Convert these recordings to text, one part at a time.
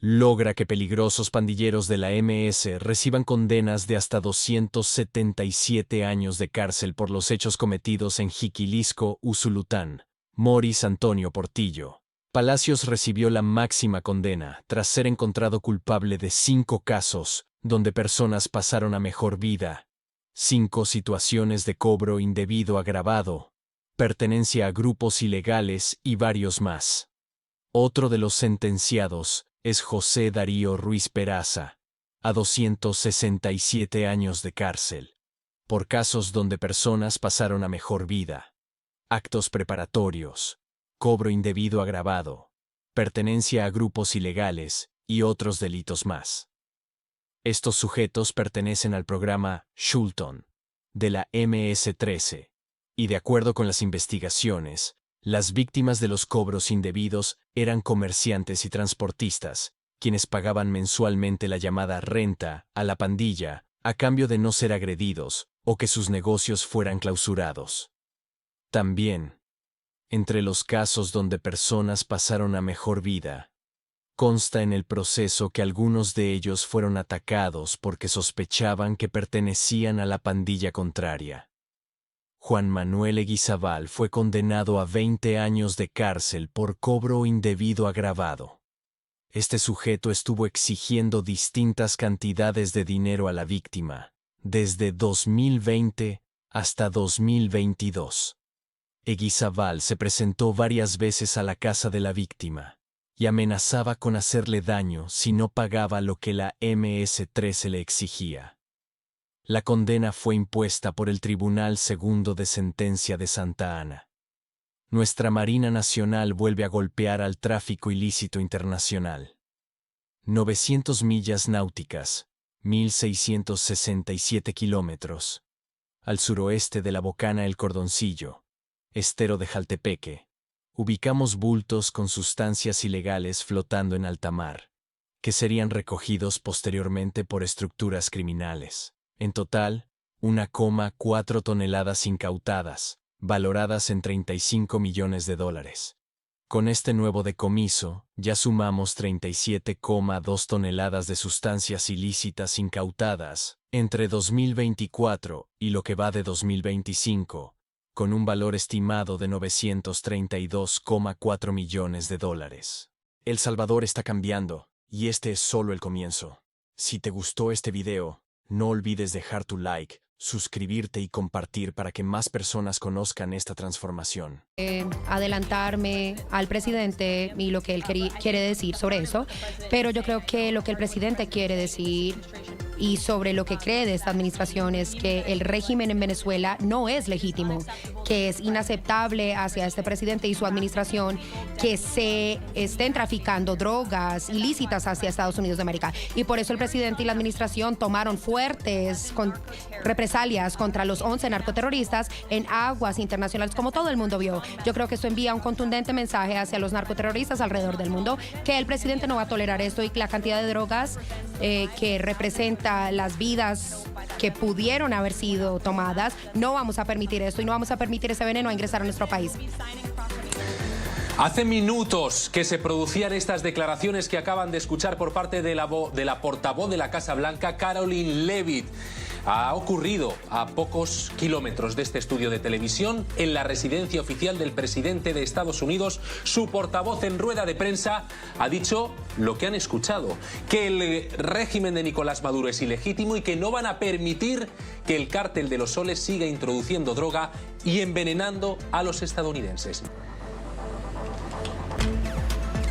logra que peligrosos pandilleros de la MS reciban condenas de hasta 277 años de cárcel por los hechos cometidos en Jiquilisco, Usulután. Moris Antonio Portillo. Palacios recibió la máxima condena tras ser encontrado culpable de 5 casos donde personas pasaron a mejor vida, 5 situaciones de cobro indebido agravado, pertenencia a grupos ilegales y varios más. Otro de los sentenciados es José Darío Ruiz Peraza, a 267 años de cárcel, por casos donde personas pasaron a mejor vida, actos preparatorios, cobro indebido agravado, pertenencia a grupos ilegales y otros delitos más. Estos sujetos pertenecen al programa Schulton de la MS-13 y, de acuerdo con las investigaciones, las víctimas de los cobros indebidos eran comerciantes y transportistas, quienes pagaban mensualmente la llamada renta a la pandilla a cambio de no ser agredidos o que sus negocios fueran clausurados. También, entre los casos donde personas pasaron a mejor vida, consta en el proceso que algunos de ellos fueron atacados porque sospechaban que pertenecían a la pandilla contraria. Juan Manuel Eguizabal fue condenado a 20 años de cárcel por cobro indebido agravado. Este sujeto estuvo exigiendo distintas cantidades de dinero a la víctima, desde 2020 hasta 2022. Eguizabal se presentó varias veces a la casa de la víctima y amenazaba con hacerle daño si no pagaba lo que la MS-13 le exigía. La condena fue impuesta por el Tribunal Segundo de Sentencia de Santa Ana. Nuestra Marina Nacional vuelve a golpear al tráfico ilícito internacional. 900 millas náuticas, 1.667 kilómetros, al suroeste de la Bocana El Cordoncillo, estero de Jaltepeque, ubicamos bultos con sustancias ilegales flotando en alta mar, que serían recogidos posteriormente por estructuras criminales. En total, 1,4 toneladas incautadas, valoradas en $35 millones. Con este nuevo decomiso, ya sumamos 37,2 toneladas de sustancias ilícitas incautadas entre 2024 y lo que va de 2025, con un valor estimado de $932,4 millones. El Salvador está cambiando, y este es solo el comienzo. Si te gustó este video, no olvides dejar tu like, suscribirte y compartir para que más personas conozcan esta transformación. Adelantarme al presidente y lo que él quiere decir sobre eso, pero yo creo que lo que el presidente quiere decir y sobre lo que cree de esta administración es que el régimen en Venezuela no es legítimo, que es inaceptable hacia este presidente y su administración que se estén traficando drogas ilícitas hacia Estados Unidos de América. Y por eso el presidente y la administración tomaron fuertes represalias contra los 11 narcoterroristas en aguas internacionales, como todo el mundo vio. Yo creo que esto envía un contundente mensaje hacia los narcoterroristas alrededor del mundo, que el presidente no va a tolerar esto y que la cantidad de drogas que representa las vidas que pudieron haber sido tomadas, no vamos a permitir esto y no vamos a permitir ese veneno a ingresar a nuestro país. Hace minutos que se producían estas declaraciones que acaban de escuchar por parte de la portavoz de la Casa Blanca, Karoline Leavitt. Ha ocurrido a pocos kilómetros de este estudio de televisión, en la residencia oficial del presidente de Estados Unidos. Su portavoz en rueda de prensa ha dicho lo que han escuchado, que el régimen de Nicolás Maduro es ilegítimo y que no van a permitir que el cártel de los soles siga introduciendo droga y envenenando a los estadounidenses.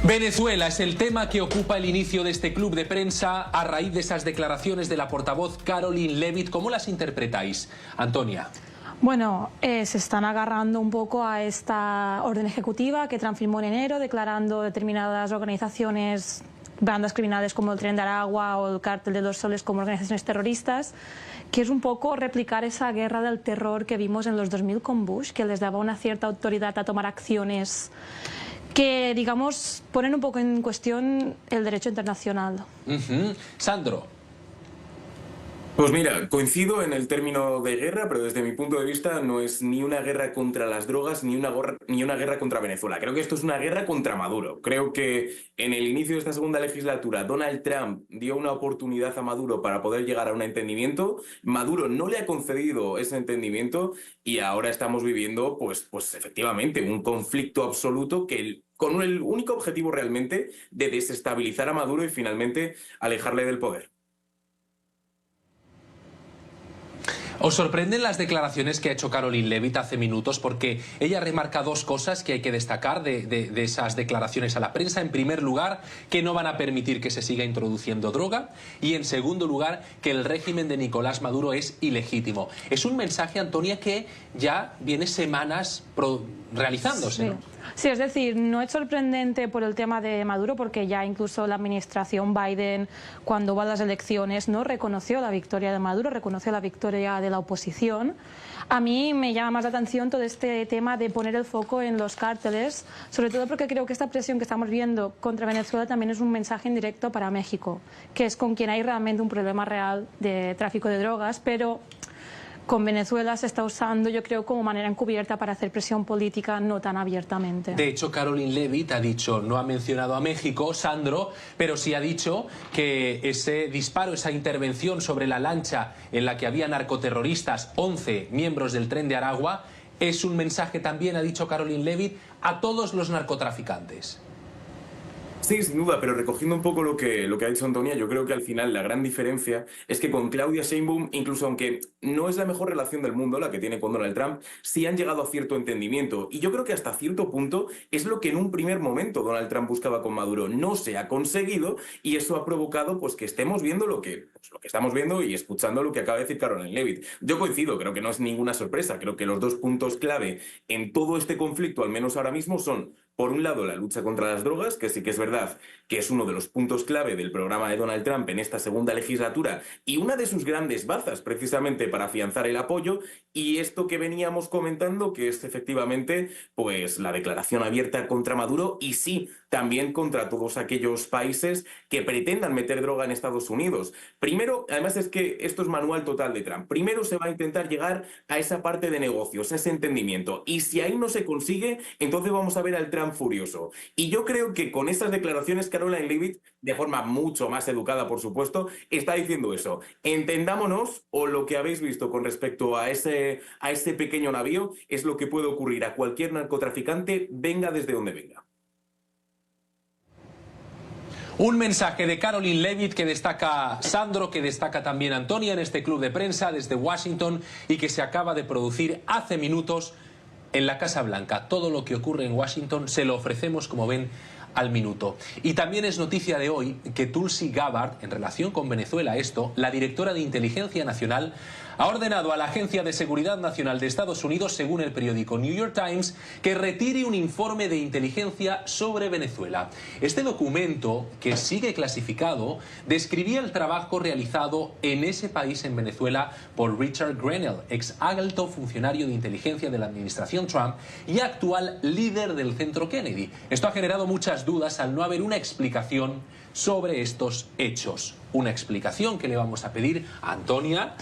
Venezuela es el tema que ocupa el inicio de este club de prensa a raíz de esas declaraciones de la portavoz Karoline Leavitt. ¿Cómo las interpretáis, Antonia? Bueno, se están agarrando un poco a esta orden ejecutiva que Trump firmó en enero, declarando determinadas organizaciones, bandas criminales como el Tren de Aragua o el Cártel de los Soles como organizaciones terroristas, que es un poco replicar esa guerra del terror que vimos en los 2000 con Bush, que les daba una cierta autoridad a tomar acciones que, digamos, ponen un poco en cuestión el derecho internacional. Sandro. Pues mira, coincido en el término de guerra, pero desde mi punto de vista no es ni una guerra contra las drogas ni una guerra contra Venezuela. Creo que esto es una guerra contra Maduro. Creo que en el inicio de esta segunda legislatura Donald Trump dio una oportunidad a Maduro para poder llegar a un entendimiento. Maduro no le ha concedido ese entendimiento y ahora estamos viviendo, pues efectivamente, un conflicto absoluto con el único objetivo realmente de desestabilizar a Maduro y finalmente alejarle del poder. ¿Os sorprenden las declaraciones que ha hecho Caroline Levitt hace minutos? Porque ella remarca dos cosas que hay que destacar de esas declaraciones a la prensa. En primer lugar, que no van a permitir que se siga introduciendo droga. Y en segundo lugar, que el régimen de Nicolás Maduro es ilegítimo. Es un mensaje, Antonia, que ya viene semanas realizándose, sí. ¿no? Sí, es decir, no es sorprendente por el tema de Maduro, porque ya incluso la administración Biden, cuando va a las elecciones, no reconoció la victoria de Maduro, reconoció la victoria de la oposición. A mí me llama más la atención todo este tema de poner el foco en los cárteles, sobre todo porque creo que esta presión que estamos viendo contra Venezuela también es un mensaje indirecto para México, que es con quien hay realmente un problema real de tráfico de drogas, pero con Venezuela se está usando, yo creo, como manera encubierta para hacer presión política, no tan abiertamente. De hecho, Caroline Levitt ha dicho, no ha mencionado a México, Sandro, pero sí ha dicho que ese disparo, esa intervención sobre la lancha en la que había narcoterroristas, 11 miembros del Tren de Aragua, es un mensaje también, ha dicho Caroline Levitt, a todos los narcotraficantes. Sí, sin duda, pero recogiendo un poco lo que ha dicho Antonia, yo creo que al final la gran diferencia es que con Claudia Sheinbaum, incluso aunque no es la mejor relación del mundo la que tiene con Donald Trump, sí han llegado a cierto entendimiento. Y yo creo que hasta cierto punto es lo que en un primer momento Donald Trump buscaba con Maduro. No se ha conseguido y eso ha provocado pues que estemos viendo lo que estamos viendo y escuchando lo que acaba de decir Caroline Levitt. Yo coincido, creo que no es ninguna sorpresa. Creo que los dos puntos clave en todo este conflicto, al menos ahora mismo, son: por un lado, la lucha contra las drogas, que sí que es verdad que es uno de los puntos clave del programa de Donald Trump en esta segunda legislatura y una de sus grandes bazas precisamente para afianzar el apoyo, y esto que veníamos comentando, que es efectivamente pues la declaración abierta contra Maduro y sí, también contra todos aquellos países que pretendan meter droga en Estados Unidos. Primero, además es que esto es manual total de Trump, primero se va a intentar llegar a esa parte de negocios, ese entendimiento, y si ahí no se consigue, entonces vamos a ver al Trump furioso. Y yo creo que con estas declaraciones Caroline Levitt, de forma mucho más educada por supuesto, está diciendo eso: entendámonos, o lo que habéis visto con respecto a ese pequeño navío es lo que puede ocurrir a cualquier narcotraficante, venga desde donde venga. Un mensaje de Caroline Levitt que destaca Sandro, que destaca también Antonia en este club de prensa desde Washington y que se acaba de producir hace minutos en la Casa Blanca. Todo lo que ocurre en Washington se lo ofrecemos, como ven, al minuto. Y también es noticia de hoy que Tulsi Gabbard, en relación con Venezuela, la directora de Inteligencia Nacional, ha ordenado a la Agencia de Seguridad Nacional de Estados Unidos, según el periódico New York Times, que retire un informe de inteligencia sobre Venezuela. Este documento, que sigue clasificado, describía el trabajo realizado en ese país, en Venezuela, por Richard Grenell, ex alto funcionario de inteligencia de la administración Trump y actual líder del Centro Kennedy. Esto ha generado muchas dudas al no haber una explicación sobre estos hechos. Una explicación que le vamos a pedir a Antonia.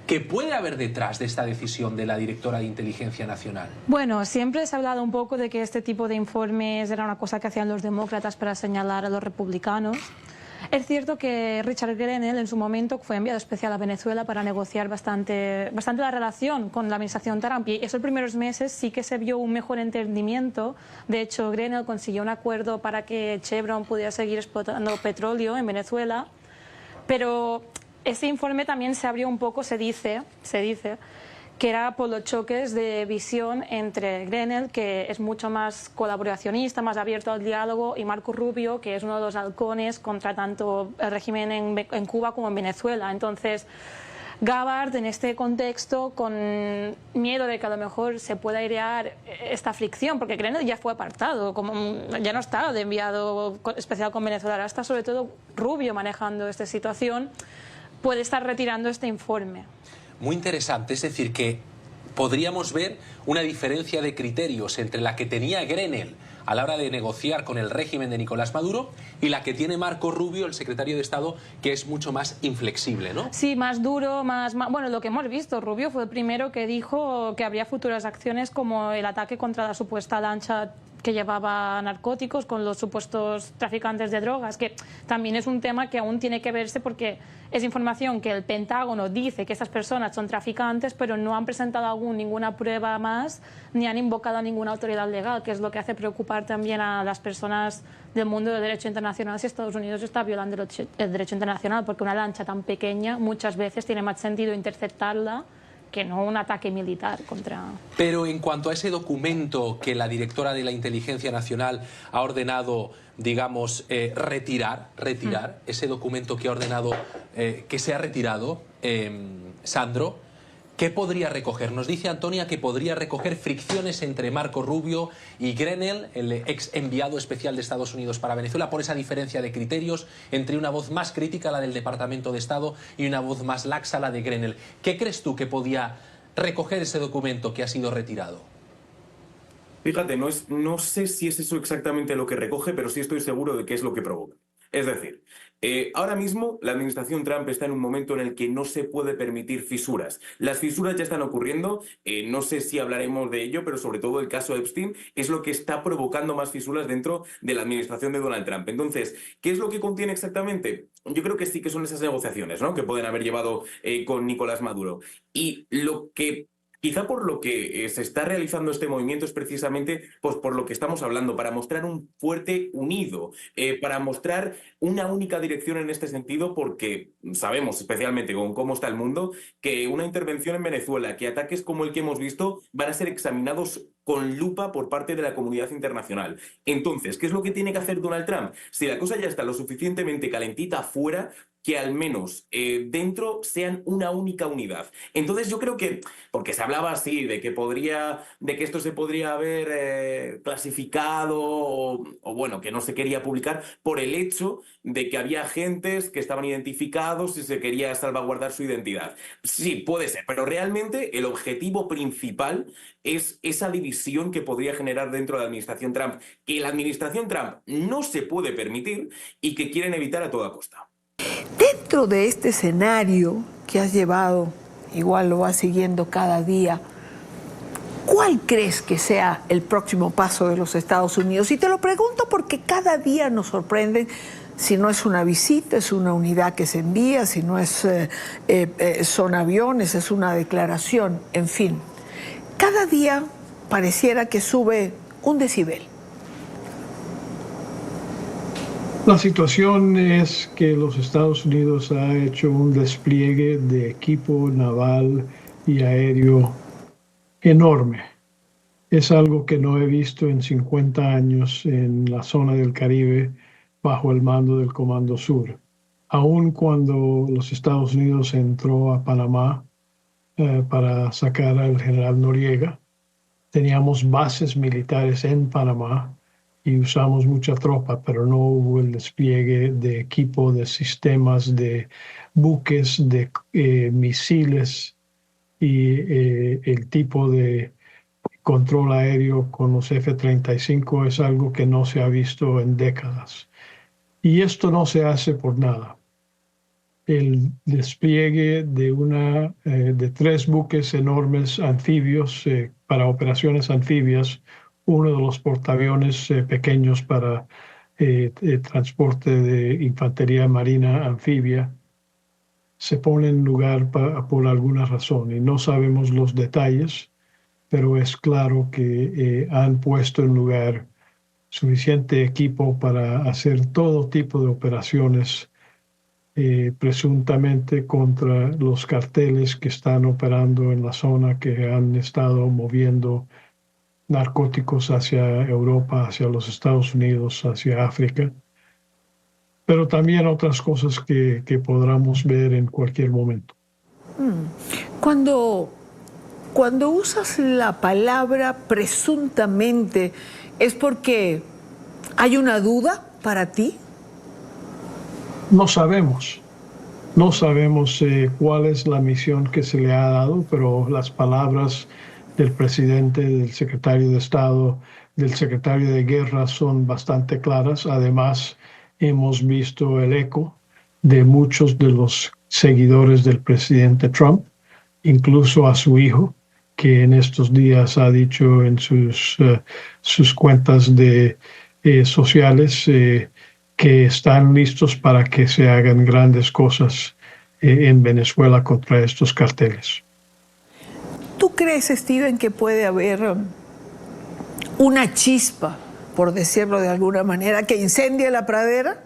¿Qué puede haber detrás de esta decisión de la directora de Inteligencia Nacional? Bueno, siempre se ha hablado un poco de que este tipo de informes era una cosa que hacían los demócratas para señalar a los republicanos. Es cierto que Richard Grenell en su momento fue enviado especial a Venezuela para negociar bastante la relación con la administración Trump, y esos primeros meses sí que se vio un mejor entendimiento. De hecho, Grenell consiguió un acuerdo para que Chevron pudiera seguir explotando petróleo en Venezuela, pero ese informe también se abrió un poco, se dice que era por los choques de visión entre Grenell, que es mucho más colaboracionista, más abierto al diálogo, y Marco Rubio, que es uno de los halcones contra tanto el régimen en Cuba como en Venezuela. Entonces, Gabbard, en este contexto, con miedo de que a lo mejor se pueda airear esta fricción, porque Grenell ya fue apartado, ya no está de enviado especial con Venezuela, ahora está sobre todo Rubio manejando esta situación, puede estar retirando este informe. Muy interesante, es decir, que podríamos ver una diferencia de criterios entre la que tenía Grenell a la hora de negociar con el régimen de Nicolás Maduro, y la que tiene Marco Rubio, el secretario de Estado, que es mucho más inflexible, ¿no? Sí, más duro, bueno, lo que hemos visto, Rubio fue el primero que dijo que habría futuras acciones como el ataque contra la supuesta lancha que llevaba narcóticos con los supuestos traficantes de drogas, que también es un tema que aún tiene que verse porque es información que el Pentágono dice que estas personas son traficantes, pero no han presentado aún ninguna prueba más ni han invocado a ninguna autoridad legal, que es lo que hace preocupar también a las personas del mundo del derecho internacional si Estados Unidos está violando el derecho internacional, porque una lancha tan pequeña muchas veces tiene más sentido interceptarla que no un ataque militar contra... Pero en cuanto a ese documento que la directora de la Inteligencia Nacional ha ordenado, digamos, retirar, ese documento que ha ordenado que se ha retirado, Sandro, ¿qué podría recoger? Nos dice Antonia que podría recoger fricciones entre Marco Rubio y Grenell, el ex enviado especial de Estados Unidos para Venezuela, por esa diferencia de criterios entre una voz más crítica, la del Departamento de Estado, y una voz más laxa, la de Grenell. ¿Qué crees tú que podía recoger ese documento que ha sido retirado? Fíjate, no sé si es eso exactamente lo que recoge, pero sí estoy seguro de que es lo que provoca. Es decir, ahora mismo la administración Trump está en un momento en el que no se puede permitir fisuras. Las fisuras ya están ocurriendo, no sé si hablaremos de ello, pero sobre todo el caso Epstein es lo que está provocando más fisuras dentro de la administración de Donald Trump. Entonces, ¿qué es lo que contiene exactamente? Yo creo que sí que son esas negociaciones, ¿no?, que pueden haber llevado con Nicolás Maduro. Y lo que... Quizá por lo que se está realizando este movimiento es precisamente pues, por lo que estamos hablando, para mostrar un fuerte unido, para mostrar una única dirección en este sentido, porque sabemos, especialmente con cómo está el mundo, que una intervención en Venezuela, que ataques como el que hemos visto van a ser examinados con lupa por parte de la comunidad internacional. Entonces, ¿qué es lo que tiene que hacer Donald Trump? Si la cosa ya está lo suficientemente calentita afuera, que al menos dentro sean una única unidad. Entonces yo creo que, porque se hablaba así, de que esto se podría haber clasificado o bueno, que no se quería publicar por el hecho de que había agentes que estaban identificados y se quería salvaguardar su identidad. Sí, puede ser, pero realmente el objetivo principal es esa división que podría generar dentro de la administración Trump, que la administración Trump no se puede permitir y que quieren evitar a toda costa. Dentro de este escenario que has llevado, igual lo vas siguiendo cada día, ¿cuál crees que sea el próximo paso de los Estados Unidos? Y te lo pregunto porque cada día nos sorprenden, si no es una visita, es una unidad que se envía, si no es, son aviones, es una declaración, en fin. Cada día pareciera que sube un decibel. La situación es que los Estados Unidos ha hecho un despliegue de equipo naval y aéreo enorme. Es algo que no he visto en 50 años en la zona del Caribe bajo el mando del Comando Sur. Aun cuando los Estados Unidos entró a Panamá para sacar al general Noriega, teníamos bases militares en Panamá y usamos mucha tropa, pero no hubo el despliegue de equipo, de sistemas, de buques, de misiles y el tipo de control aéreo con los F-35 es algo que no se ha visto en décadas. Y esto no se hace por nada. El despliegue de 3 buques enormes anfibios para operaciones anfibias, uno de los portaaviones pequeños para transporte de infantería marina anfibia, se pone en lugar por alguna razón y no sabemos los detalles, pero es claro que han puesto en lugar suficiente equipo para hacer todo tipo de operaciones presuntamente contra los carteles que están operando en la zona, que han estado moviendo narcóticos hacia Europa, hacia los Estados Unidos, hacia África, pero también otras cosas que podamos ver en cualquier momento. Cuando usas la palabra presuntamente, ¿es porque hay una duda para ti? No sabemos. No sabemos cuál es la misión que se le ha dado, pero las palabras del presidente, del secretario de Estado, del secretario de Guerra son bastante claras. Además, hemos visto el eco de muchos de los seguidores del presidente Trump, incluso a su hijo, que en estos días ha dicho en sus cuentas sociales que están listos para que se hagan grandes cosas en Venezuela contra estos carteles. ¿Tú crees, Steven, que puede haber una chispa, por decirlo de alguna manera, que incendie la pradera?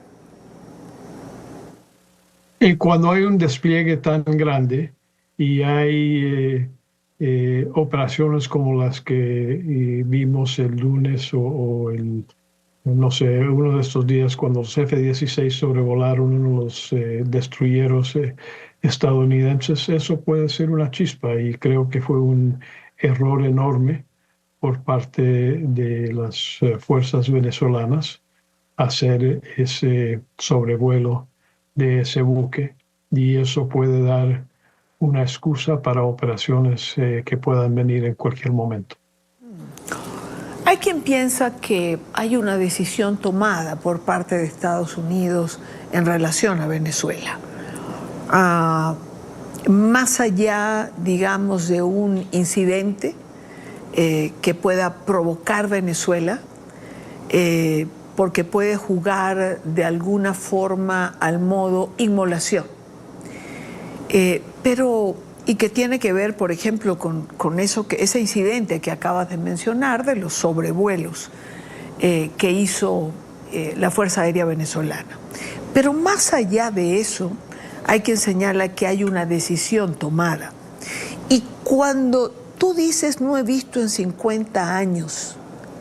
Cuando hay un despliegue tan grande y hay operaciones como las que vimos el lunes no sé, uno de estos días cuando los F-16 sobrevolaron uno de los destruyeros estadounidenses, eso puede ser una chispa y creo que fue un error enorme por parte de las fuerzas venezolanas hacer ese sobrevuelo de ese buque y eso puede dar una excusa para operaciones que puedan venir en cualquier momento. Hay quien piensa que hay una decisión tomada por parte de Estados Unidos en relación a Venezuela. Más allá, digamos, de un incidente que pueda provocar Venezuela, porque puede jugar de alguna forma al modo inmolación. Y que tiene que ver, por ejemplo, con ese incidente que acabas de mencionar de los sobrevuelos que hizo la Fuerza Aérea Venezolana. Pero más allá de eso, hay que señalar que hay una decisión tomada. Y cuando tú dices, no he visto en 50 años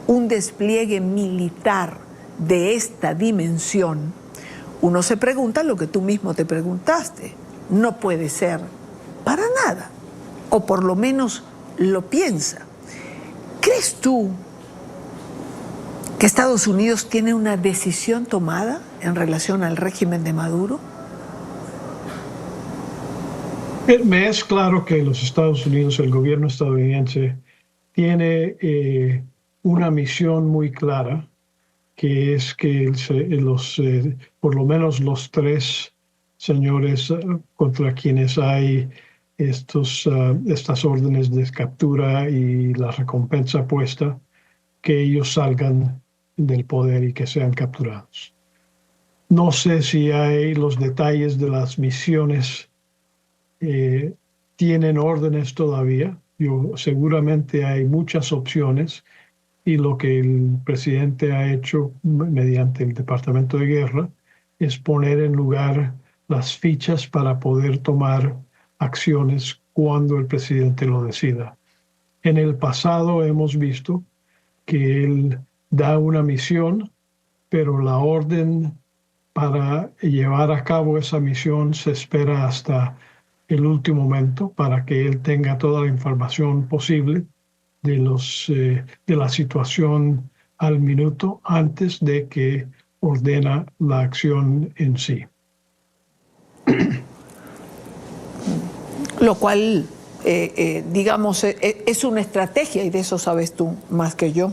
un despliegue militar de esta dimensión, uno se pregunta lo que tú mismo te preguntaste. No puede ser para nada, o por lo menos lo piensa. ¿Crees tú que Estados Unidos tiene una decisión tomada en relación al régimen de Maduro? Me es claro que los Estados Unidos, el gobierno estadounidense, tiene una misión muy clara, que es que por lo menos los tres señores contra quienes hay estas órdenes de captura y la recompensa puesta, que ellos salgan del poder y que sean capturados. No sé si hay los detalles de las misiones, tienen órdenes todavía. Seguramente hay muchas opciones y lo que el presidente ha hecho mediante el Departamento de Guerra es poner en lugar las fichas para poder tomar acciones cuando el presidente lo decida. En el pasado hemos visto que él da una misión, pero la orden para llevar a cabo esa misión se espera hasta el último momento para que él tenga toda la información posible de la situación al minuto antes de que ordena la acción en sí. Lo cual, digamos, es una estrategia y de eso sabes tú más que yo.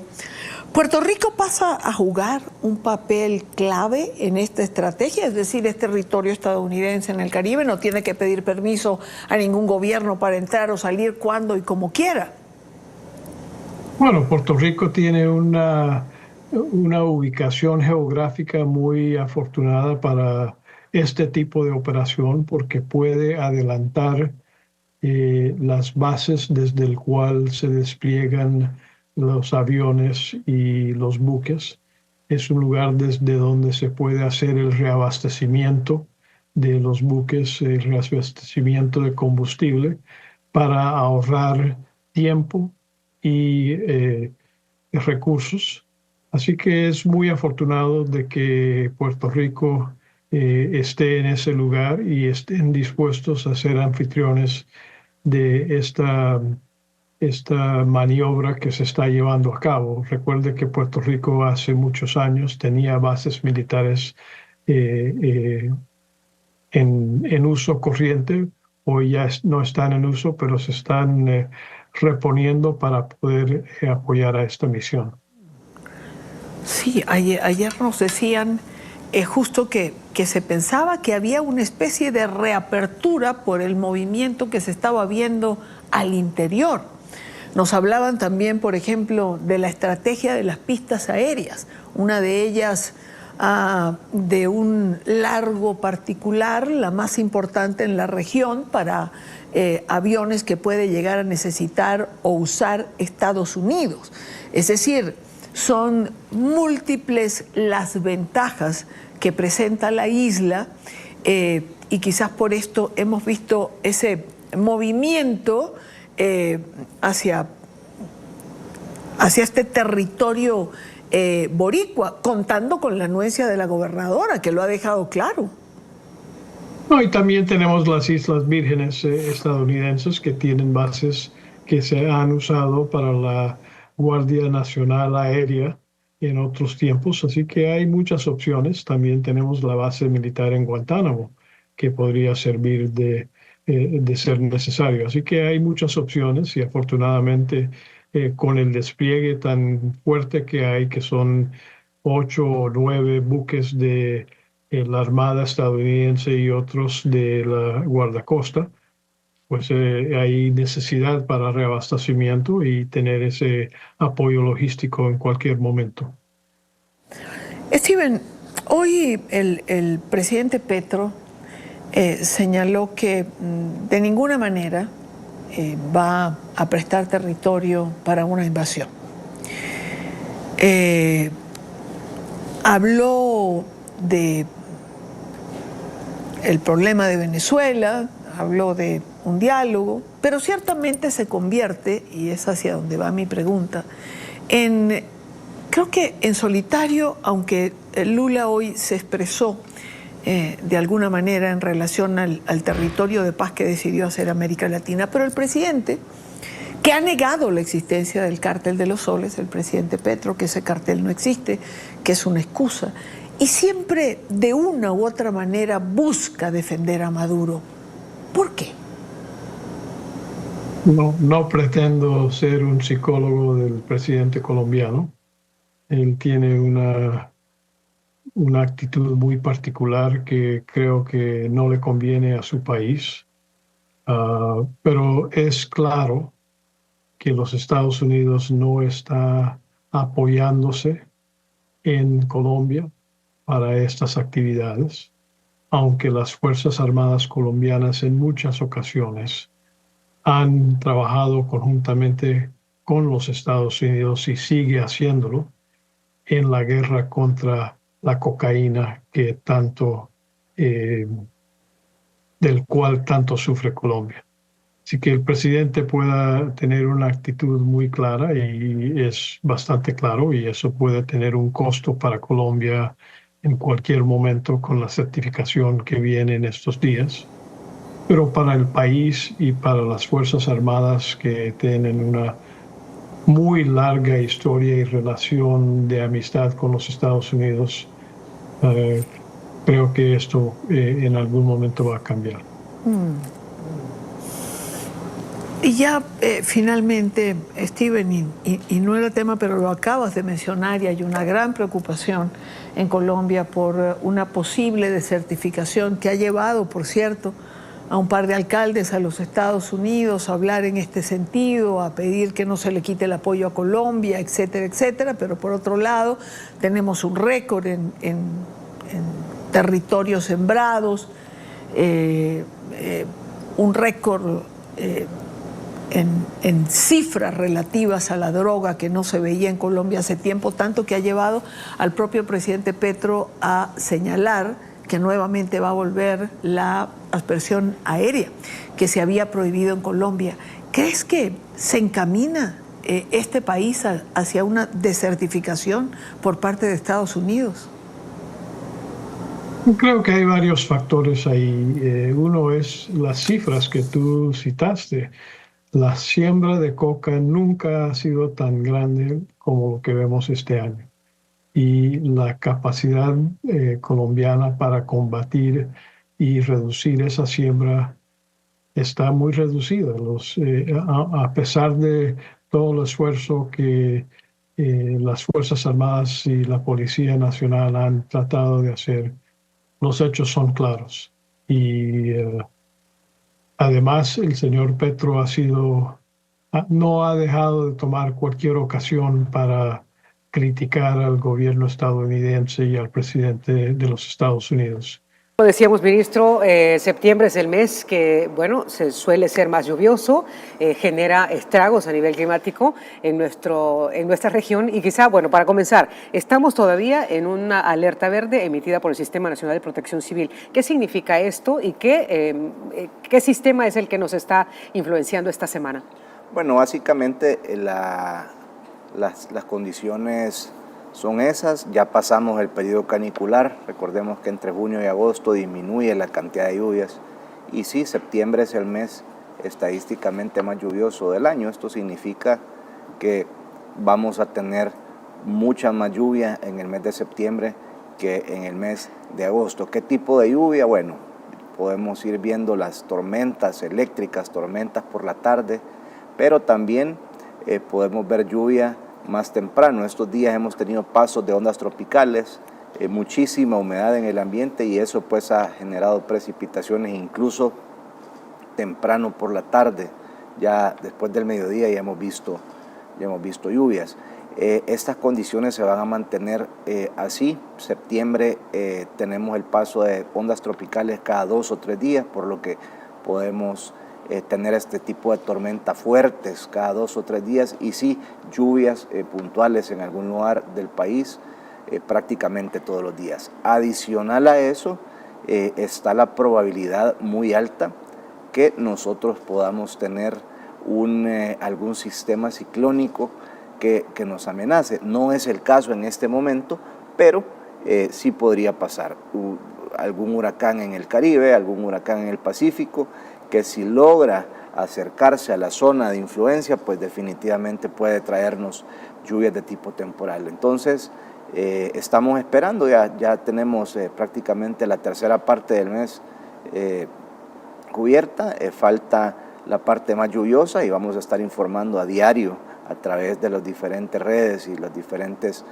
¿Puerto Rico pasa a jugar un papel clave en esta estrategia? Es decir, ¿es territorio estadounidense en el Caribe? ¿No tiene que pedir permiso a ningún gobierno para entrar o salir cuando y como quiera? Bueno, Puerto Rico tiene una ubicación geográfica muy afortunada para este tipo de operación porque puede adelantar las bases desde el cual se despliegan los aviones y los buques. Es un lugar desde donde se puede hacer el reabastecimiento de los buques, el reabastecimiento de combustible para ahorrar tiempo y recursos. Así que es muy afortunado de que Puerto Rico esté en ese lugar y estén dispuestos a ser anfitriones de esta maniobra que se está llevando a cabo. Recuerde que Puerto Rico hace muchos años tenía bases militares en uso corriente. Hoy ya no están en uso, pero se están reponiendo para poder apoyar a esta misión. Sí, ayer nos decían justo que se pensaba que había una especie de reapertura por el movimiento que se estaba viendo al interior. Nos hablaban también, por ejemplo, de la estrategia de las pistas aéreas, una de ellas de un largo particular, la más importante en la región para aviones que puede llegar a necesitar o usar Estados Unidos. Es decir, son múltiples las ventajas que presenta la isla y quizás por esto hemos visto ese movimiento hacia este territorio boricua, contando con la anuencia de la gobernadora, que lo ha dejado claro. No, y también tenemos las Islas Vírgenes estadounidenses que tienen bases que se han usado para la Guardia Nacional Aérea en otros tiempos, así que hay muchas opciones. También tenemos la base militar en Guantánamo, que podría servir de ser necesario. Así que hay muchas opciones y afortunadamente con el despliegue tan fuerte que hay, que son 8 o 9 buques de la Armada estadounidense y otros de la guardacosta, pues hay necesidad para reabastecimiento y tener ese apoyo logístico en cualquier momento. Steven, hoy el presidente Petro señaló que de ninguna manera va a prestar territorio para una invasión. Habló de el problema de Venezuela, habló de un diálogo, pero ciertamente se convierte, y es hacia donde va mi pregunta, creo que en solitario, aunque Lula hoy se expresó de alguna manera en relación al territorio de paz que decidió hacer América Latina, pero el presidente, que ha negado la existencia del cártel de los soles, el presidente Petro, que ese cartel no existe, que es una excusa, y siempre de una u otra manera busca defender a Maduro. ¿Por qué? No pretendo ser un psicólogo del presidente colombiano. Él tiene una actitud muy particular que creo que no le conviene a su país. Pero es claro que los Estados Unidos no está apoyándose en Colombia para estas actividades, aunque las Fuerzas Armadas colombianas en muchas ocasiones han trabajado conjuntamente con los Estados Unidos y sigue haciéndolo en la guerra contra la cocaína que del cual tanto sufre Colombia. Así que el presidente pueda tener una actitud muy clara y es bastante claro, y eso puede tener un costo para Colombia en cualquier momento con la certificación que viene en estos días. Pero para el país y para las Fuerzas Armadas, que tienen una muy larga historia y relación de amistad con los Estados Unidos, creo que esto en algún momento va a cambiar. Y ya finalmente, Steven, y no era tema, pero lo acabas de mencionar, y hay una gran preocupación en Colombia por una posible desertificación que ha llevado, por cierto, a un par de alcaldes a los Estados Unidos a hablar en este sentido, a pedir que no se le quite el apoyo a Colombia, etcétera, etcétera. Pero por otro lado, tenemos un récord en territorios sembrados, un récord en cifras relativas a la droga que no se veía en Colombia hace tiempo, tanto que ha llevado al propio presidente Petro a señalar que nuevamente va a volver la aspersión aérea que se había prohibido en Colombia. ¿Crees que se encamina este país hacia una desertificación por parte de Estados Unidos? Creo que hay varios factores ahí. Uno es las cifras que tú citaste. La siembra de coca nunca ha sido tan grande como lo que vemos este año. Y la capacidad colombiana para combatir y reducir esa siembra está muy reducida. A pesar de todo el esfuerzo que las Fuerzas Armadas y la Policía Nacional han tratado de hacer. Los hechos son claros. Y además el señor Petro no ha dejado de tomar cualquier ocasión para criticar al gobierno estadounidense y al presidente de los Estados Unidos. Como decíamos, ministro, septiembre es el mes que, bueno, se suele ser más lluvioso, genera estragos a nivel climático en nuestra región y quizá, bueno, para comenzar, estamos todavía en una alerta verde emitida por el Sistema Nacional de Protección Civil. ¿Qué significa esto y qué sistema es el que nos está influenciando esta semana? Bueno, básicamente las condiciones son esas. Ya pasamos el periodo canicular. Recordemos que entre junio y agosto disminuye la cantidad de lluvias. Y sí, septiembre es el mes estadísticamente más lluvioso del año. Esto significa que vamos a tener mucha más lluvia en el mes de septiembre que en el mes de agosto. ¿Qué tipo de lluvia? Bueno, podemos ir viendo las tormentas eléctricas, tormentas por la tarde, pero también podemos ver lluvia más temprano. Estos días hemos tenido pasos de ondas tropicales, muchísima humedad en el ambiente y eso pues ha generado precipitaciones incluso temprano por la tarde. Ya después del mediodía ya hemos visto lluvias. Estas condiciones se van a mantener así. Septiembre tenemos el paso de ondas tropicales cada 2 o 3 días, por lo que podemos tener este tipo de tormentas fuertes cada 2 o 3 días y sí, lluvias puntuales en algún lugar del país prácticamente todos los días. Adicional a eso, está la probabilidad muy alta que nosotros podamos tener algún sistema ciclónico que nos amenace. No es el caso en este momento, pero sí podría pasar. Algún huracán en el Caribe, algún huracán en el Pacífico, que si logra acercarse a la zona de influencia, pues definitivamente puede traernos lluvias de tipo temporal. Entonces, estamos esperando, ya tenemos prácticamente la tercera parte del mes cubierta, falta la parte más lluviosa y vamos a estar informando a diario a través de las diferentes redes y los diferentes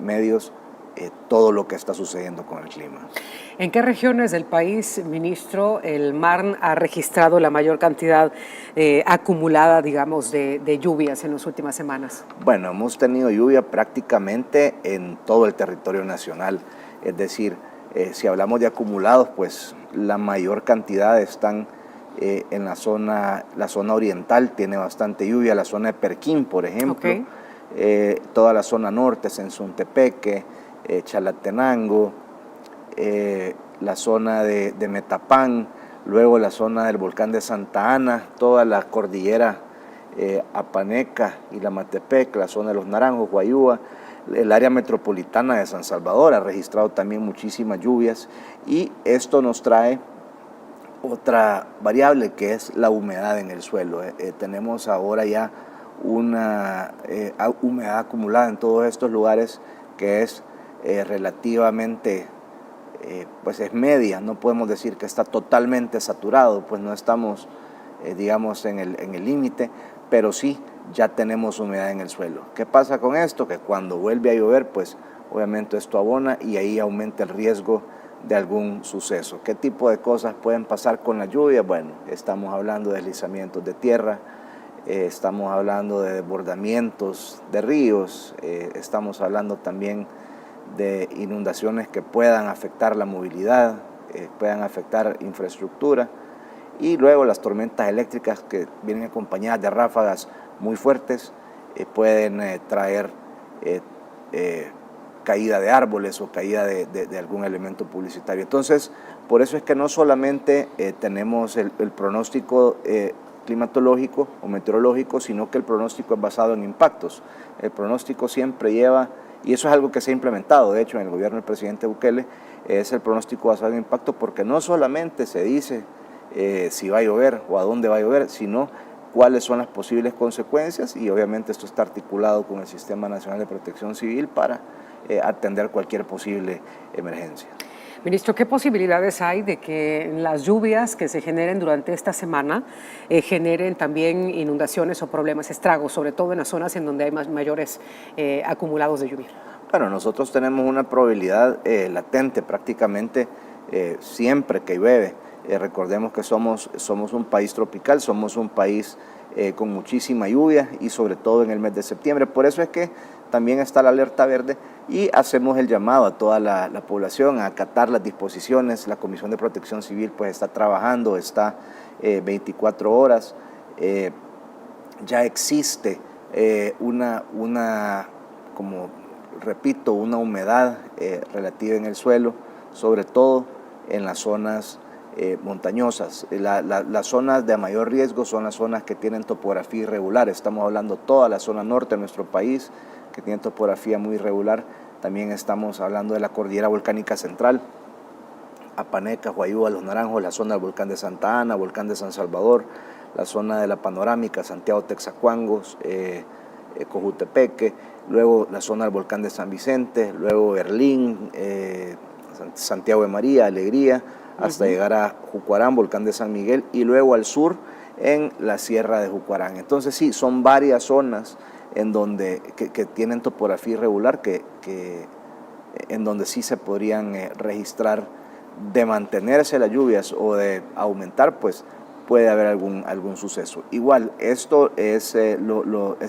medios todo lo que está sucediendo con el clima. ¿En qué regiones del país, ministro, el MARN ha registrado la mayor cantidad acumulada, digamos, de lluvias en las últimas semanas? Bueno, hemos tenido lluvia prácticamente en todo el territorio nacional. Es decir, si hablamos de acumulados, pues la mayor cantidad están en la zona oriental, tiene bastante lluvia, la zona de Perquín, por ejemplo, toda la zona norte, Sensuntepeque, Chalatenango, la zona de Metapán, luego la zona del volcán de Santa Ana, toda la cordillera Apaneca y la Matepec, la zona de Los Naranjos, Guayúa, el área metropolitana de San Salvador ha registrado también muchísimas lluvias y esto nos trae otra variable que es la humedad en el suelo. Tenemos ahora ya una humedad acumulada en todos estos lugares que es relativamente, pues es media, no podemos decir que está totalmente saturado, pues no estamos, digamos, en el límite, pero sí ya tenemos humedad en el suelo. ¿Qué pasa con esto? Que cuando vuelve a llover, pues obviamente esto abona y ahí aumenta el riesgo de algún suceso. ¿Qué tipo de cosas pueden pasar con la lluvia? Bueno, estamos hablando de deslizamientos de tierra, estamos hablando de desbordamientos de ríos, estamos hablando también de inundaciones que puedan afectar la movilidad, puedan afectar infraestructura y luego las tormentas eléctricas que vienen acompañadas de ráfagas muy fuertes pueden traer caída de árboles o caída de algún elemento publicitario. Entonces, por eso es que no solamente tenemos el pronóstico climatológico o meteorológico, sino que el pronóstico es basado en impactos. El pronóstico siempre lleva, y eso es algo que se ha implementado, de hecho, en el gobierno del presidente Bukele, es el pronóstico basado en impacto, porque no solamente se dice si va a llover o a dónde va a llover, sino cuáles son las posibles consecuencias y obviamente esto está articulado con el Sistema Nacional de Protección Civil para atender cualquier posible emergencia. Ministro, ¿qué posibilidades hay de que las lluvias que se generen durante esta semana generen también inundaciones o problemas, estragos, sobre todo en las zonas en donde hay mayores acumulados de lluvia? Bueno, nosotros tenemos una probabilidad latente prácticamente siempre que llueve. Recordemos que somos un país tropical, somos un país con muchísima lluvia y sobre todo en el mes de septiembre. Por eso es que también está la alerta verde y hacemos el llamado a toda la población a acatar las disposiciones. La Comisión de Protección Civil pues está trabajando, está 24 horas. Ya existe como repito, una humedad relativa en el suelo, sobre todo en las zonas montañosas. Las zonas de mayor riesgo son las zonas que tienen topografía irregular. Estamos hablando toda la zona norte de nuestro país, que tiene topografía muy irregular. También estamos hablando de la cordillera volcánica central, Apaneca, Huayúa, Los Naranjos, la zona del volcán de Santa Ana, volcán de San Salvador, la zona de la panorámica, Santiago Texacuangos, Cojutepeque, luego la zona del volcán de San Vicente, luego Berlín, Santiago de María, Alegría, hasta llegar a Jucuarán, volcán de San Miguel, y luego al sur en la sierra de Jucuarán. Entonces sí, son varias zonas en donde que tienen topografía irregular en donde sí se podrían registrar, de mantenerse las lluvias o de aumentar, pues puede haber algún suceso. Igual, esta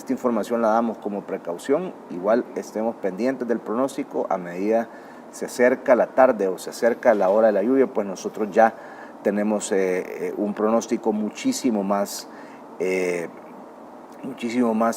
información la damos como precaución, igual estemos pendientes del pronóstico. A medida se acerca la tarde o se acerca la hora de la lluvia, pues nosotros ya tenemos un pronóstico muchísimo más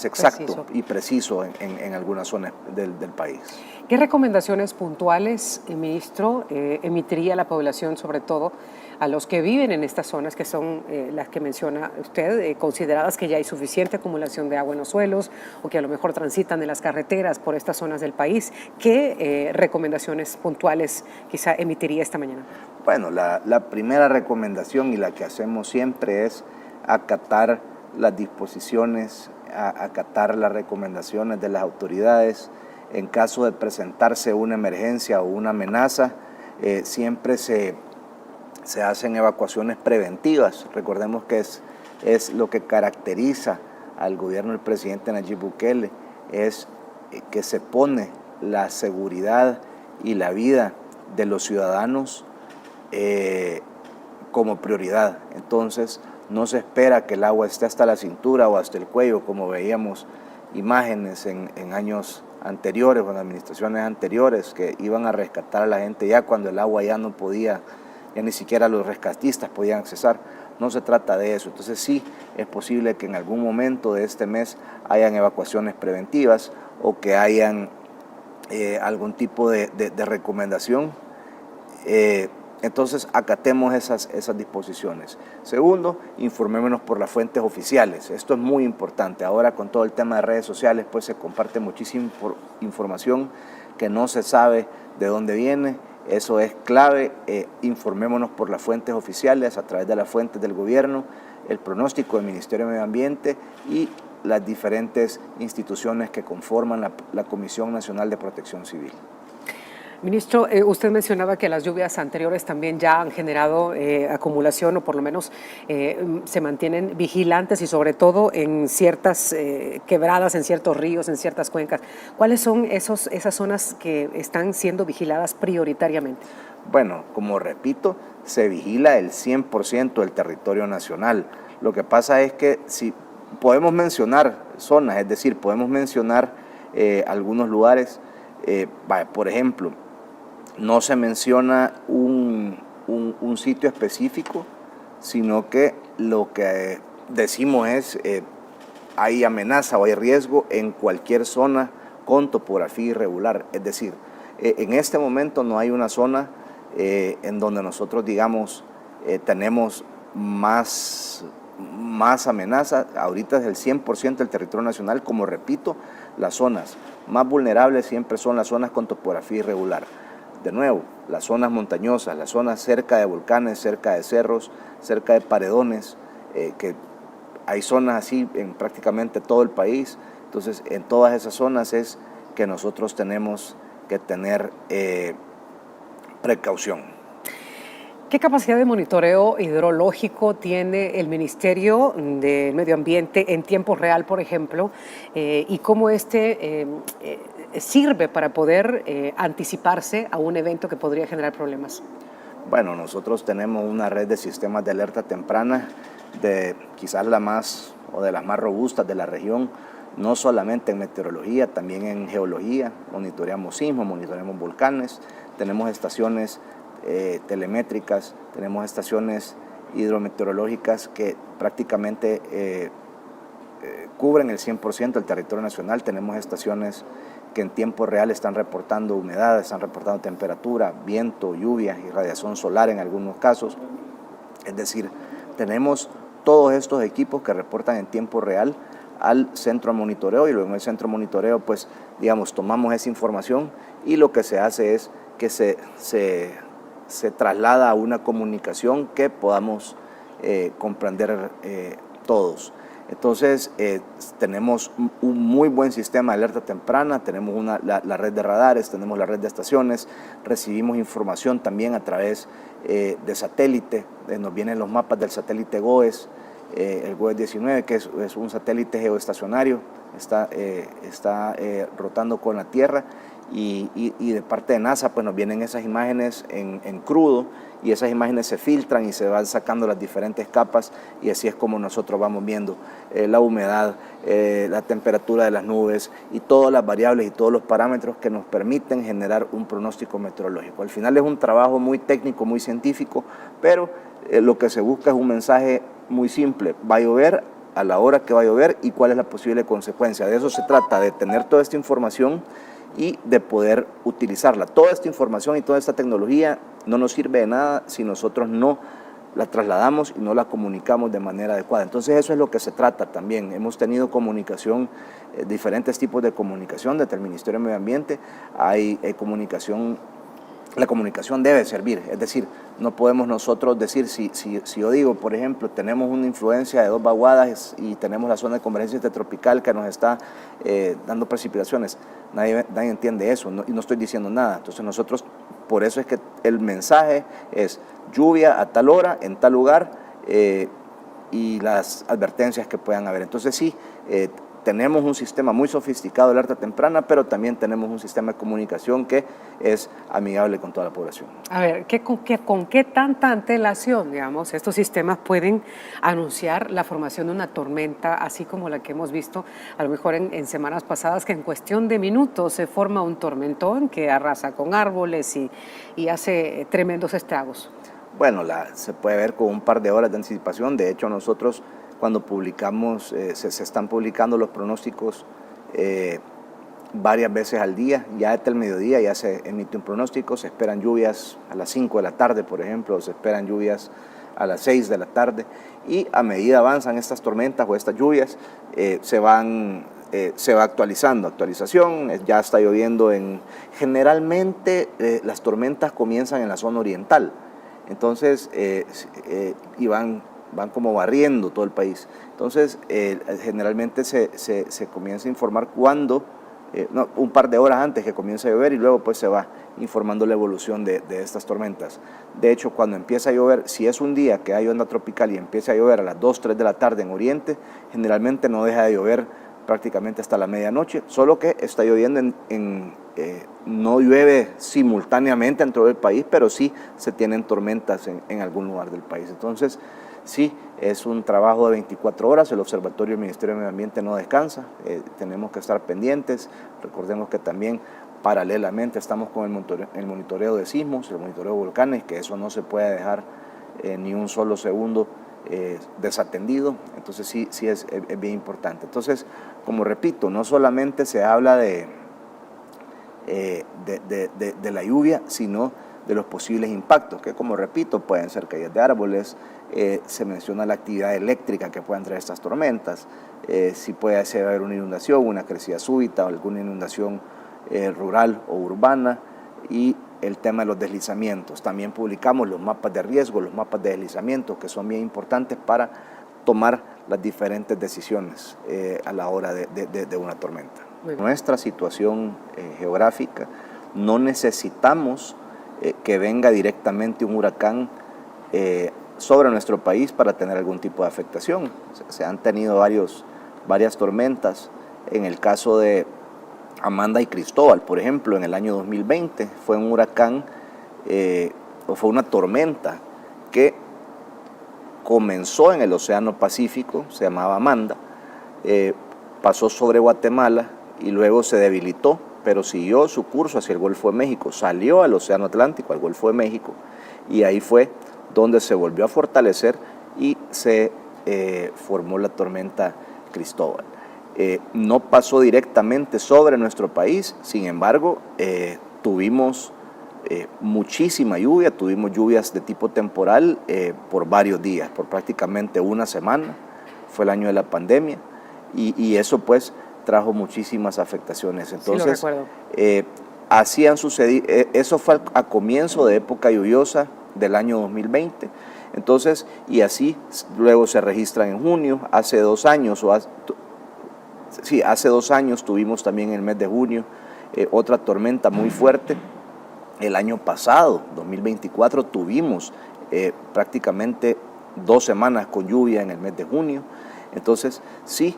exacto y preciso en algunas zonas del país. ¿Qué recomendaciones puntuales, ministro, emitiría la población, sobre todo a los que viven en estas zonas que son las que menciona usted, consideradas que ya hay suficiente acumulación de agua en los suelos o que a lo mejor transitan en las carreteras por estas zonas del país? ¿Qué recomendaciones puntuales quizá emitiría esta mañana? Bueno, la primera recomendación y la que hacemos siempre es acatar las disposiciones, acatar las recomendaciones de las autoridades. En caso de presentarse una emergencia o una amenaza, siempre se hacen evacuaciones preventivas. Recordemos que es lo que caracteriza al gobierno del presidente Nayib Bukele, es que se pone la seguridad y la vida de los ciudadanos como prioridad. Entonces, no se espera que el agua esté hasta la cintura o hasta el cuello, como veíamos imágenes en años anteriores o en administraciones anteriores, que iban a rescatar a la gente ya cuando el agua ya no podía, ya ni siquiera los rescatistas podían accesar. No se trata de eso. Entonces sí es posible que en algún momento de este mes hayan evacuaciones preventivas o que hayan algún tipo de recomendación. Entonces acatemos esas disposiciones. Segundo, informémonos por las fuentes oficiales. Esto es muy importante. Ahora con todo el tema de redes sociales pues se comparte muchísima información que no se sabe de dónde viene. Eso es clave. Informémonos por las fuentes oficiales a través de las fuentes del gobierno, el pronóstico del Ministerio de Medio Ambiente y las diferentes instituciones que conforman la Comisión Nacional de Protección Civil. Ministro, usted mencionaba que las lluvias anteriores también ya han generado acumulación o por lo menos se mantienen vigilantes y sobre todo en ciertas quebradas, en ciertos ríos, en ciertas cuencas. ¿Cuáles son esas zonas que están siendo vigiladas prioritariamente? Bueno, como repito, se vigila el 100% del territorio nacional. Lo que pasa es que si podemos mencionar zonas, es decir, podemos mencionar algunos lugares, por ejemplo, no se menciona un sitio específico, sino que lo que decimos es hay amenaza o hay riesgo en cualquier zona con topografía irregular. Es decir, en este momento no hay una zona en donde nosotros digamos tenemos más amenaza. Ahorita es el 100% del territorio nacional. Como repito, las zonas más vulnerables siempre son las zonas con topografía irregular. De nuevo, las zonas montañosas, las zonas cerca de volcanes, cerca de cerros, cerca de paredones, que hay zonas así en prácticamente todo el país. Entonces, en todas esas zonas es que nosotros tenemos que tener precaución. ¿Qué capacidad de monitoreo hidrológico tiene el Ministerio de Medio Ambiente en tiempo real, por ejemplo, y cómo sirve para poder anticiparse a un evento que podría generar problemas? Bueno, nosotros tenemos una red de sistemas de alerta temprana, de quizás la más o de las más robustas de la región, no solamente en meteorología, también en geología. Monitoreamos sismos, monitoreamos volcanes, tenemos estaciones telemétricas, tenemos estaciones hidrometeorológicas que prácticamente cubren el 100% del territorio nacional. Tenemos estaciones que en tiempo real están reportando humedad, están reportando temperatura, viento, lluvia y radiación solar en algunos casos. Es decir, tenemos todos estos equipos que reportan en tiempo real al centro de monitoreo, y luego en el centro de monitoreo, pues, digamos, tomamos esa información y lo que se hace es que se traslada a una comunicación que podamos comprender todos. Entonces, tenemos un muy buen sistema de alerta temprana, tenemos la red de radares, tenemos la red de estaciones, recibimos información también a través de satélite, nos vienen los mapas del satélite GOES, el GOES 19, que es un satélite geoestacionario, está rotando con la Tierra, y de parte de NASA pues nos vienen esas imágenes en crudo, y esas imágenes se filtran y se van sacando las diferentes capas, y así es como nosotros vamos viendo la humedad, la temperatura de las nubes y todas las variables y todos los parámetros que nos permiten generar un pronóstico meteorológico. Al final es un trabajo muy técnico, muy científico, pero lo que se busca es un mensaje muy simple: va a llover a la hora que va a llover y cuál es la posible consecuencia. De eso se trata, de tener toda esta información y de poder utilizarla. Toda esta información y toda esta tecnología no nos sirve de nada si nosotros no la trasladamos y no la comunicamos de manera adecuada. Entonces eso es lo que se trata también. Hemos tenido comunicación, diferentes tipos de comunicación desde el Ministerio de Medio Ambiente. Hay comunicación, la comunicación debe servir, es decir, no podemos nosotros decir, si yo digo, por ejemplo, tenemos una influencia de 2 vaguadas y tenemos la zona de convergencia intertropical que nos está dando precipitaciones, nadie entiende eso, y no estoy diciendo nada. Entonces nosotros, por eso es que el mensaje es lluvia a tal hora, en tal lugar, y las advertencias que puedan haber. Entonces sí, tenemos un sistema muy sofisticado de alerta temprana, pero también tenemos un sistema de comunicación que es amigable con toda la población. A ver, ¿con qué tanta antelación, digamos, estos sistemas pueden anunciar la formación de una tormenta, así como la que hemos visto a lo mejor en semanas pasadas, que en cuestión de minutos se forma un tormentón que arrasa con árboles y hace tremendos estragos? Bueno, se puede ver con un par de horas de anticipación. De hecho, nosotros cuando publicamos, se están publicando los pronósticos varias veces al día. Ya hasta el mediodía ya se emite un pronóstico, se esperan lluvias a las 5 de la tarde, por ejemplo, se esperan lluvias a las 6 de la tarde, y a medida avanzan estas tormentas o estas lluvias, se va actualizando. Actualización, ya está lloviendo generalmente las tormentas comienzan en la zona oriental, entonces y van como barriendo todo el país. Entonces, generalmente se comienza a informar cuando, un par de horas antes que comience a llover, y luego pues se va informando la evolución de estas tormentas. De hecho, cuando empieza a llover, si es un día que hay onda tropical y empieza a llover a las 2, 3 de la tarde en Oriente, generalmente no deja de llover prácticamente hasta la medianoche, solo que está lloviendo no llueve simultáneamente en todo el país, pero sí se tienen tormentas en algún lugar del país. Entonces, sí, es un trabajo de 24 horas, el Observatorio del Ministerio de Medio Ambiente no descansa, tenemos que estar pendientes. Recordemos que también paralelamente estamos con el monitoreo de sismos, el monitoreo de volcanes, que eso no se puede dejar ni un solo segundo desatendido. Entonces sí es bien importante. Entonces, como repito, no solamente se habla de la lluvia, sino de los posibles impactos, que, como repito, pueden ser caídas de árboles, se menciona la actividad eléctrica que pueden traer estas tormentas, si puede haber una inundación, una crecida súbita o alguna inundación rural o urbana, y el tema de los deslizamientos. También publicamos los mapas de riesgo, los mapas de deslizamiento, que son bien importantes para tomar las diferentes decisiones a la hora de una tormenta. Nuestra situación geográfica, no necesitamos que venga directamente un huracán sobre nuestro país para tener algún tipo de afectación. Se han tenido varias tormentas. En el caso de Amanda y Cristóbal, por ejemplo, en el año 2020 fue un huracán o fue una tormenta que comenzó en el Océano Pacífico, se llamaba Amanda, pasó sobre Guatemala y luego se debilitó, pero siguió su curso hacia el Golfo de México, salió al Océano Atlántico, al Golfo de México, y ahí fue donde se volvió a fortalecer y se formó la tormenta Cristóbal. No pasó directamente sobre nuestro país, sin embargo, tuvimos muchísima lluvia, tuvimos lluvias de tipo temporal por varios días, por prácticamente una semana, fue el año de la pandemia, y eso pues trajo muchísimas afectaciones. Entonces, sí, lo recuerdo. Así han sucedido, eso fue a comienzo de época lluviosa del año 2020, entonces, y así luego se registran en junio. Hace 2 años, hace 2 años tuvimos también en el mes de junio otra tormenta muy fuerte. El año pasado, 2024, tuvimos prácticamente 2 semanas con lluvia en el mes de junio. Entonces, sí,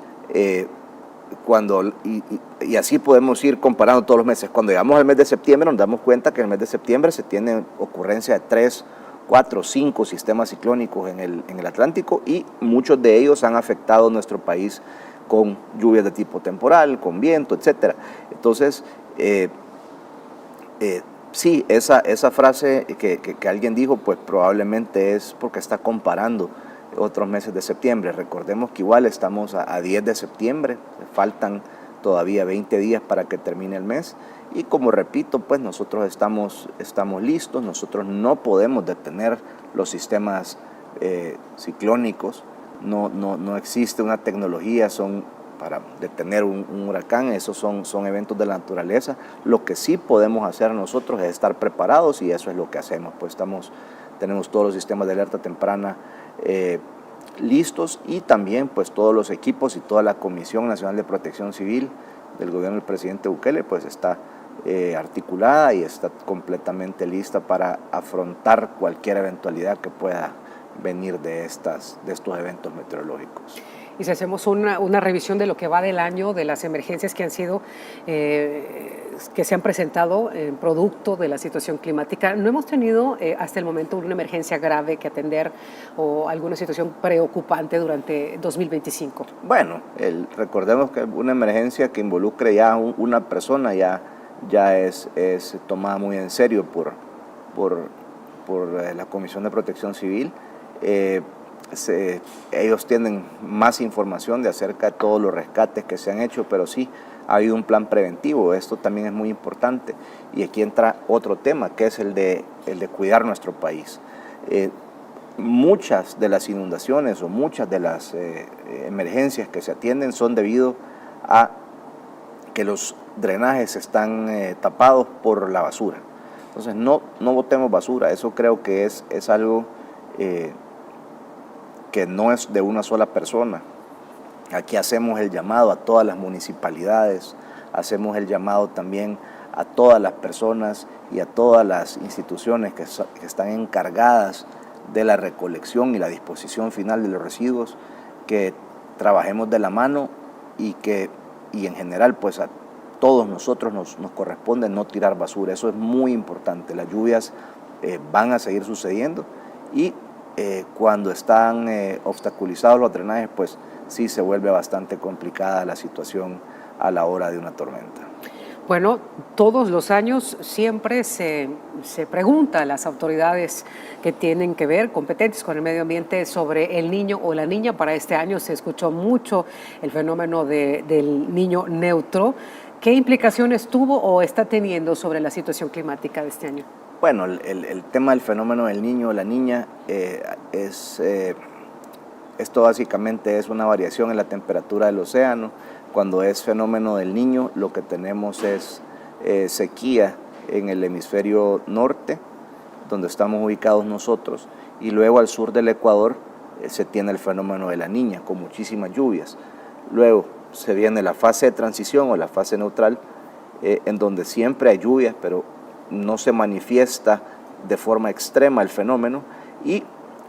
y así podemos ir comparando todos los meses. Cuando llegamos al mes de septiembre nos damos cuenta que en el mes de septiembre se tiene ocurrencia de 3, 4, 5 sistemas ciclónicos en el Atlántico, y muchos de ellos han afectado nuestro país con lluvias de tipo temporal, con viento, etc. Entonces, sí, esa frase que alguien dijo, pues probablemente es porque está comparando otros meses de septiembre. Recordemos que igual estamos a 10 de septiembre, faltan todavía 20 días para que termine el mes, y como repito, pues nosotros estamos listos. Nosotros no podemos detener los sistemas ciclónicos, no existe una tecnología para detener un huracán. Esos son eventos de la naturaleza. Lo que sí podemos hacer nosotros es estar preparados, y eso es lo que hacemos. Pues tenemos todos los sistemas de alerta temprana listos, y también pues todos los equipos y toda la Comisión Nacional de Protección Civil del gobierno del presidente Bukele pues está articulada y está completamente lista para afrontar cualquier eventualidad que pueda venir de estos eventos meteorológicos. Y si hacemos una revisión de lo que va del año, de las emergencias que han sido, que se han presentado en producto de la situación climática, no hemos tenido hasta el momento una emergencia grave que atender o alguna situación preocupante durante 2025. Bueno, recordemos que una emergencia que involucre ya una persona ya es tomada muy en serio por la Comisión de Protección Civil. Ellos tienen más información acerca de todos los rescates que se han hecho, pero sí ha habido un plan preventivo. Esto también es muy importante, y aquí entra otro tema, que es el de cuidar nuestro país. Muchas de las inundaciones o muchas de las emergencias que se atienden son debido a que los drenajes están tapados por la basura. Entonces no botemos basura. Eso creo que es algo que no es de una sola persona. Aquí hacemos el llamado a todas las municipalidades, hacemos el llamado también a todas las personas y a todas las instituciones que están encargadas de la recolección y la disposición final de los residuos, que trabajemos de la mano, y en general pues a todos nosotros nos corresponde no tirar basura. Eso es muy importante. Las lluvias van a seguir sucediendo, y cuando están obstaculizados los drenajes, pues sí se vuelve bastante complicada la situación a la hora de una tormenta. Bueno, todos los años siempre se pregunta a las autoridades que tienen que ver, competentes con el medio ambiente, sobre el niño o la niña. Para este año se escuchó mucho el fenómeno del niño neutro. ¿Qué implicaciones tuvo o está teniendo sobre la situación climática de este año? Bueno, el tema del fenómeno del niño o la niña esto básicamente es una variación en la temperatura del océano. Cuando es fenómeno del niño, lo que tenemos es sequía en el hemisferio norte, donde estamos ubicados nosotros, y luego al sur del Ecuador se tiene el fenómeno de la niña, con muchísimas lluvias. Luego se viene la fase de transición o la fase neutral, en donde siempre hay lluvias, pero no se manifiesta de forma extrema el fenómeno, y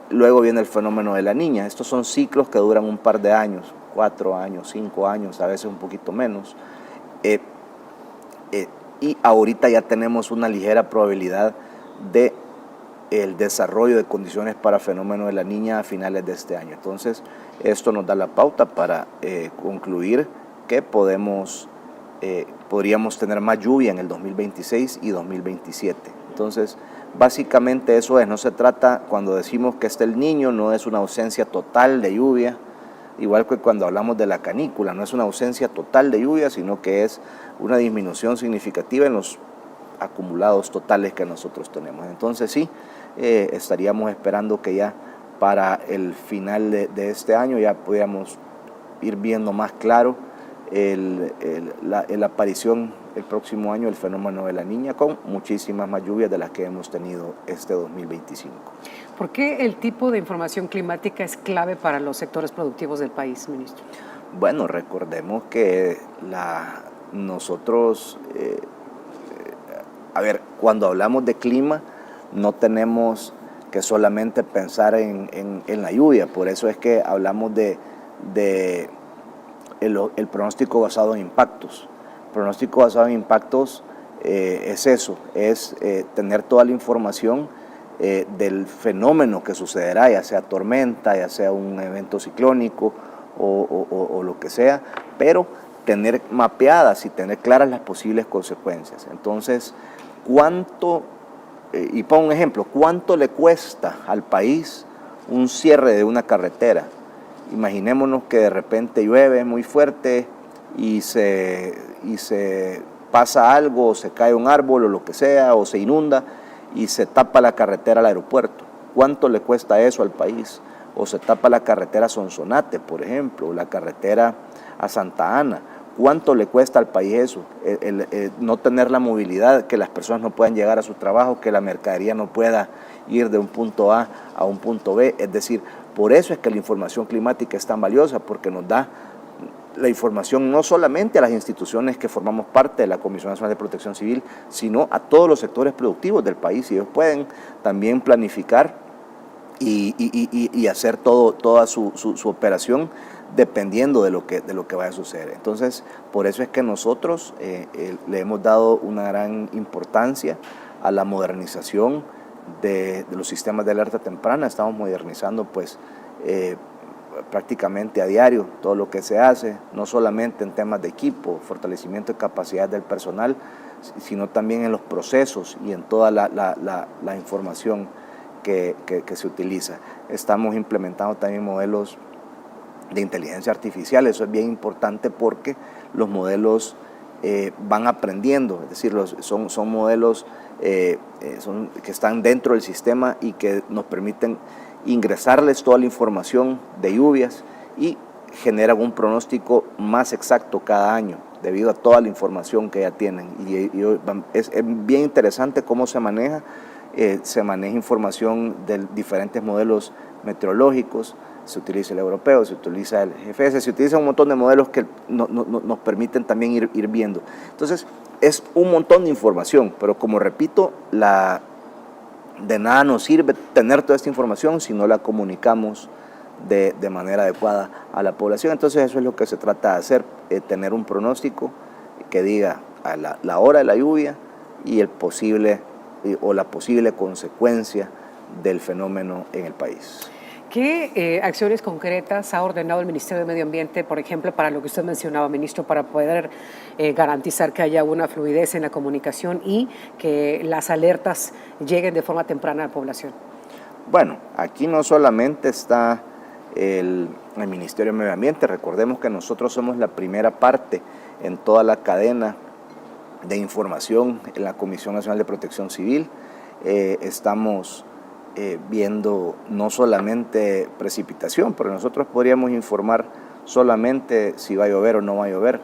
luego viene el fenómeno de la niña. Estos son ciclos que duran un par de años, 4 años, 5 años, a veces un poquito menos. Y ahorita ya tenemos una ligera probabilidad de el desarrollo de condiciones para fenómeno de la niña a finales de este año. Entonces, esto nos da la pauta para concluir que podríamos tener más lluvia en el 2026 y 2027. Entonces, básicamente eso es, no se trata, cuando decimos que está el niño, no es una ausencia total de lluvia, igual que cuando hablamos de la canícula, no es una ausencia total de lluvia, sino que es una disminución significativa en los acumulados totales que nosotros tenemos. Entonces sí, estaríamos esperando que ya para el final de este año ya pudiéramos ir viendo más claro la aparición el próximo año del fenómeno de la niña, con muchísimas más lluvias de las que hemos tenido este 2025. ¿Por qué el tipo de información climática es clave para los sectores productivos del país, ministro? Bueno, recordemos que nosotros, cuando hablamos de clima, no tenemos que solamente pensar en la lluvia, por eso es que hablamos de el pronóstico basado en impactos. El pronóstico basado en impactos es eso, es tener toda la información del fenómeno que sucederá, ya sea tormenta, ya sea un evento ciclónico o lo que sea, pero tener mapeadas y tener claras las posibles consecuencias. Entonces, y pongo un ejemplo, ¿cuánto le cuesta al país un cierre de una carretera? Imaginémonos que de repente llueve muy fuerte y se pasa algo, o se cae un árbol o lo que sea, o se inunda y se tapa la carretera al aeropuerto. ¿Cuánto le cuesta eso al país? O se tapa la carretera a Sonsonate, por ejemplo, o la carretera a Santa Ana. ¿Cuánto le cuesta al país eso? No tener la movilidad, que las personas no puedan llegar a su trabajo, que la mercadería no pueda ir de un punto A a un punto B. Es decir, por eso es que la información climática es tan valiosa, porque nos da la información no solamente a las instituciones que formamos parte de la Comisión Nacional de Protección Civil, sino a todos los sectores productivos del país, y ellos pueden también planificar y hacer toda su operación dependiendo de lo que vaya a suceder. Entonces, por eso es que nosotros le hemos dado una gran importancia a la modernización de los sistemas de alerta temprana. Estamos modernizando pues prácticamente a diario todo lo que se hace, no solamente en temas de equipo, fortalecimiento de capacidad del personal, sino también en los procesos y en toda la información que se utiliza. Estamos implementando también modelos de inteligencia artificial. Eso es bien importante porque los modelos van aprendiendo, es decir, son modelos que están dentro del sistema y que nos permiten ingresarles toda la información de lluvias y generan un pronóstico más exacto cada año debido a toda la información que ya tienen. Y es bien interesante cómo se maneja información de diferentes modelos meteorológicos. Se utiliza el europeo, se utiliza el GFS, se utiliza un montón de modelos que nos permiten también ir viendo. Entonces, es un montón de información, pero como repito, de nada nos sirve tener toda esta información si no la comunicamos de manera adecuada a la población. Entonces, eso es lo que se trata de hacer, tener un pronóstico que diga a la hora de la lluvia y la posible consecuencia del fenómeno en el país. ¿Qué acciones concretas ha ordenado el Ministerio de Medio Ambiente, por ejemplo, para lo que usted mencionaba, ministro, para poder garantizar que haya una fluidez en la comunicación y que las alertas lleguen de forma temprana a la población? Bueno, aquí no solamente está el Ministerio de Medio Ambiente, recordemos que nosotros somos la primera parte en toda la cadena de información en la Comisión Nacional de Protección Civil. Estamos viendo no solamente precipitación, pero nosotros podríamos informar solamente si va a llover o no va a llover.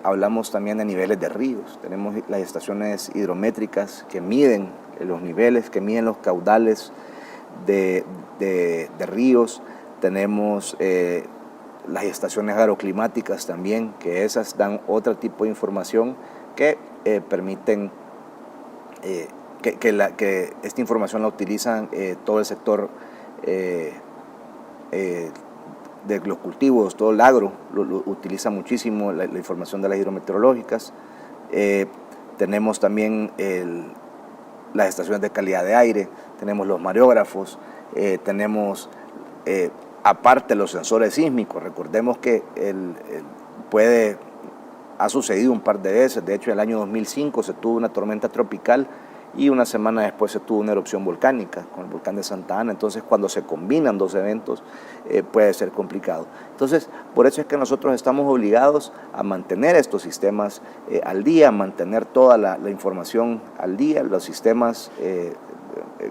Hablamos también de niveles de ríos. Tenemos las estaciones hidrométricas que miden los niveles, que miden los caudales de ríos. Tenemos las estaciones agroclimáticas también, que esas dan otro tipo de información que permiten que esta información la utilizan todo el sector de los cultivos, todo el agro, lo utiliza muchísimo la información de las hidrometeorológicas. Tenemos también las estaciones de calidad de aire, tenemos los mareógrafos, tenemos aparte los sensores sísmicos. Recordemos que ha sucedido un par de veces. De hecho, en el año 2005 se tuvo una tormenta tropical y una semana después se tuvo una erupción volcánica con el volcán de Santa Ana. Entonces, cuando se combinan dos eventos, puede ser complicado. Entonces, por eso es que nosotros estamos obligados a mantener estos sistemas al día, a mantener toda la información al día, los sistemas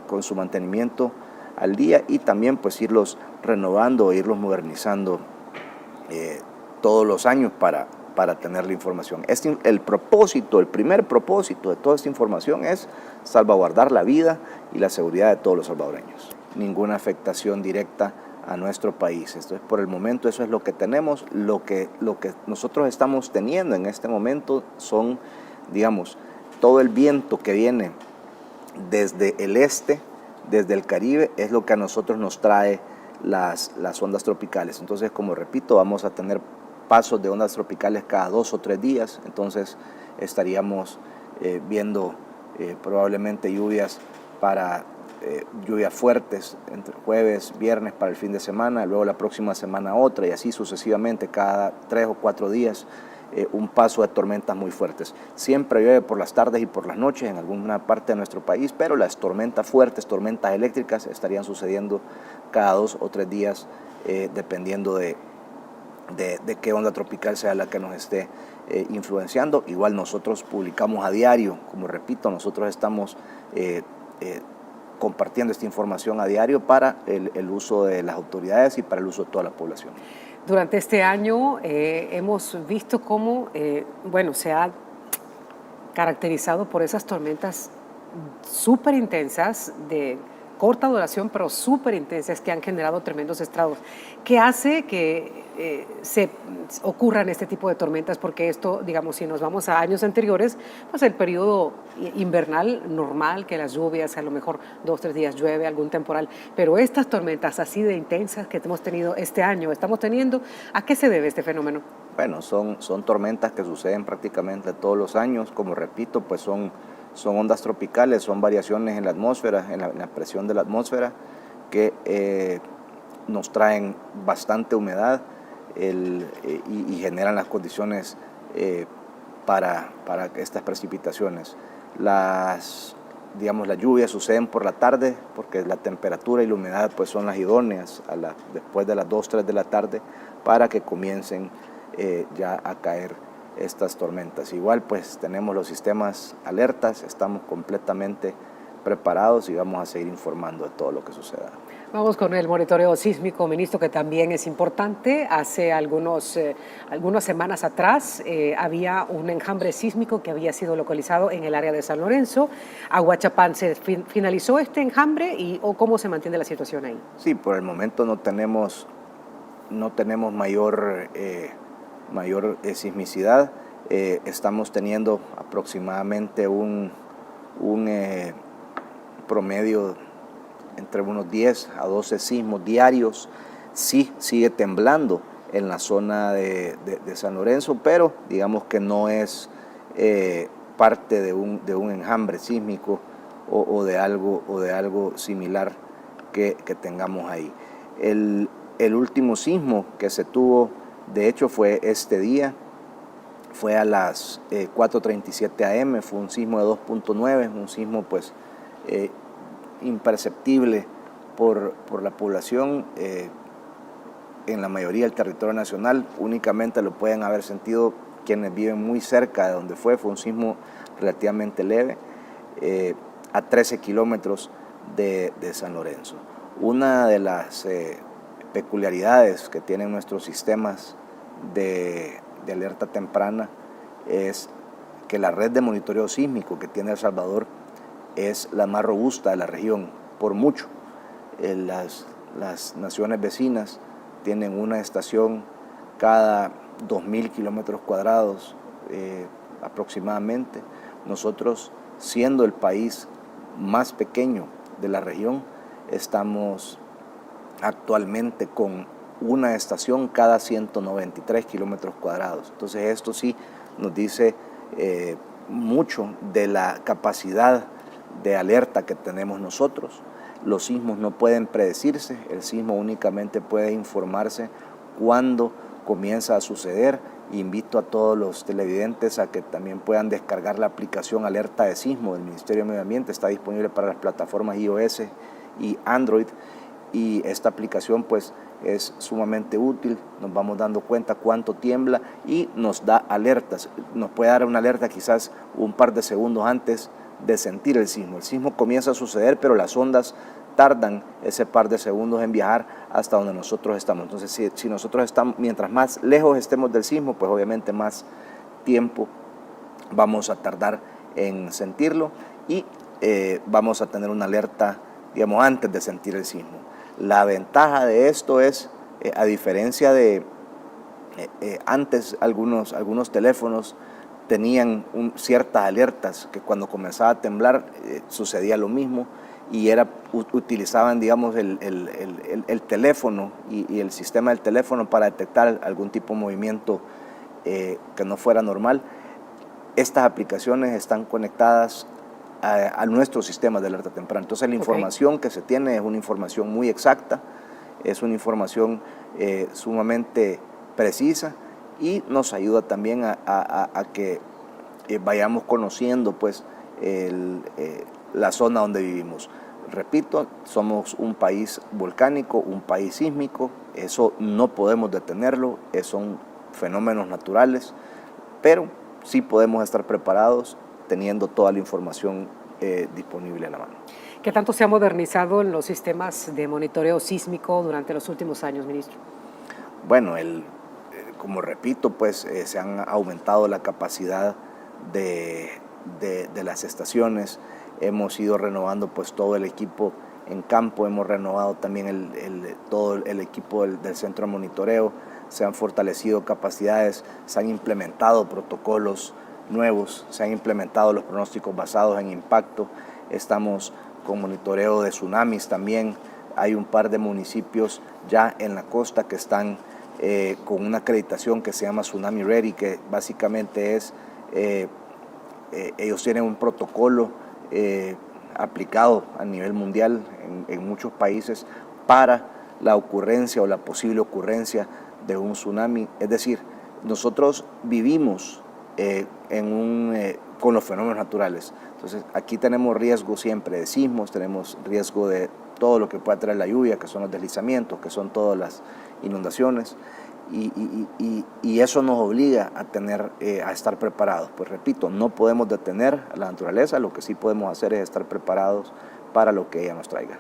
con su mantenimiento al día, y también pues irlos renovando, irlos modernizando todos los años para tener la información. El primer propósito de toda esta información es salvaguardar la vida y la seguridad de todos los salvadoreños. Ninguna afectación directa a nuestro país. Esto es, por el momento, eso es lo que tenemos. Lo que nosotros estamos teniendo en este momento son, digamos, todo el viento que viene desde el este, desde el Caribe, es lo que a nosotros nos trae las ondas tropicales. Entonces, como repito, vamos a tener pasos de ondas tropicales cada 2 o 3 días, entonces estaríamos viendo probablemente lluvias fuertes entre jueves, viernes para el fin de semana, luego la próxima semana otra, y así sucesivamente cada 3 o 4 días un paso de tormentas muy fuertes. Siempre llueve por las tardes y por las noches en alguna parte de nuestro país, pero las tormentas fuertes, tormentas eléctricas, estarían sucediendo cada 2 o 3 días dependiendo de qué onda tropical sea la que nos esté influenciando. Igual nosotros publicamos a diario, como repito, nosotros estamos compartiendo esta información a diario para el uso de las autoridades y para el uso de toda la población. Durante este año hemos visto cómo se ha caracterizado por esas tormentas súper intensas de corta duración, pero súper intensas, que han generado tremendos estragos. ¿Qué hace que se ocurran este tipo de tormentas? Porque esto, digamos, si nos vamos a años anteriores, pues el periodo invernal normal, que las lluvias, a lo mejor 2 o 3 días llueve, algún temporal, pero estas tormentas así de intensas que hemos tenido este año, estamos teniendo, ¿a qué se debe este fenómeno? Bueno, son tormentas que suceden prácticamente todos los años. Como repito, pues son ondas tropicales, son variaciones en la atmósfera, en la presión de la atmósfera, que nos traen bastante humedad y generan las condiciones para estas precipitaciones. Las lluvias suceden por la tarde porque la temperatura y la humedad pues son las idóneas después de las 2, 3 de la tarde para que comiencen ya a caer estas tormentas. Igual pues tenemos los sistemas alertas, estamos completamente preparados y vamos a seguir informando de todo lo que suceda. Vamos con el monitoreo sísmico, ministro, que también es importante. Hace algunas semanas atrás había un enjambre sísmico que había sido localizado en el área de San Lorenzo. Aguachapán, ¿se finalizó este enjambre o cómo se mantiene la situación ahí? Sí, por el momento no tenemos mayor sismicidad. Estamos teniendo aproximadamente un promedio entre unos 10 a 12 sismos diarios. Sí, sigue temblando en la zona de San Lorenzo, pero digamos que no es parte de un enjambre sísmico o de algo similar que tengamos ahí. El último sismo que se tuvo, de hecho, fue este día, fue a las 4:37 am, fue un sismo de 2.9, un sismo pues imperceptible por la población en la mayoría del territorio nacional. Únicamente lo pueden haber sentido quienes viven muy cerca de donde fue un sismo relativamente leve, a 13 kilómetros de San Lorenzo. Una de las peculiaridades que tienen nuestros sistemas de alerta temprana es que la red de monitoreo sísmico que tiene El Salvador es la más robusta de la región, por mucho. Las naciones vecinas tienen una estación cada 2.000 kilómetros cuadrados aproximadamente. Nosotros siendo el país más pequeño de la región, estamos actualmente con una estación cada 193 kilómetros cuadrados. Entonces esto sí nos dice mucho de la capacidad de alerta que tenemos nosotros. Los sismos no pueden predecirse, el sismo únicamente puede informarse cuando comienza a suceder. Invito a todos los televidentes a que también puedan descargar la aplicación Alerta de Sismo del Ministerio de Medio Ambiente. Está disponible para las plataformas iOS y Android, y esta aplicación pues es sumamente útil. Nos vamos dando cuenta cuánto tiembla y nos da alertas. Nos puede dar una alerta quizás un par de segundos antes de sentir el sismo. El sismo comienza a suceder, pero las ondas tardan ese par de segundos en viajar hasta donde nosotros estamos. Entonces, si nosotros estamos, mientras más lejos estemos del sismo, pues obviamente más tiempo vamos a tardar en sentirlo y vamos a tener una alerta, digamos, antes de sentir el sismo. La ventaja de esto es, a diferencia de antes algunos teléfonos tenían ciertas alertas que cuando comenzaba a temblar sucedía lo mismo, y utilizaban, digamos, el teléfono y el sistema del teléfono para detectar algún tipo de movimiento que no fuera normal. Estas aplicaciones están conectadas a nuestro sistema de alerta temprana. Entonces la información que se tiene es una información muy exacta, es una información sumamente precisa, y nos ayuda también a que vayamos conociendo pues la zona donde vivimos. Repito, somos un país volcánico, un país sísmico, eso no podemos detenerlo, son fenómenos naturales, pero sí podemos estar preparados teniendo toda la información disponible a la mano. ¿Qué tanto se ha modernizado en los sistemas de monitoreo sísmico durante los últimos años, ministro? Bueno, como repito, pues se han aumentado la capacidad de las estaciones. Hemos ido renovando pues todo el equipo en campo, hemos renovado también todo el equipo del centro de monitoreo, se han fortalecido capacidades, se han implementado protocolos nuevos, se han implementado los pronósticos basados en impacto, estamos con monitoreo de tsunamis también. Hay un par de municipios ya en la costa que están con una acreditación que se llama Tsunami Ready, que básicamente es, ellos tienen un protocolo aplicado a nivel mundial en muchos países para la ocurrencia o la posible ocurrencia de un tsunami. Es decir, nosotros vivimos con los fenómenos naturales. Entonces aquí tenemos riesgo siempre de sismos, tenemos riesgo de todo lo que pueda traer la lluvia, que son los deslizamientos, que son todas las inundaciones, y eso nos obliga a estar preparados. Pues repito, no podemos detener a la naturaleza, lo que sí podemos hacer es estar preparados para lo que ella nos traiga.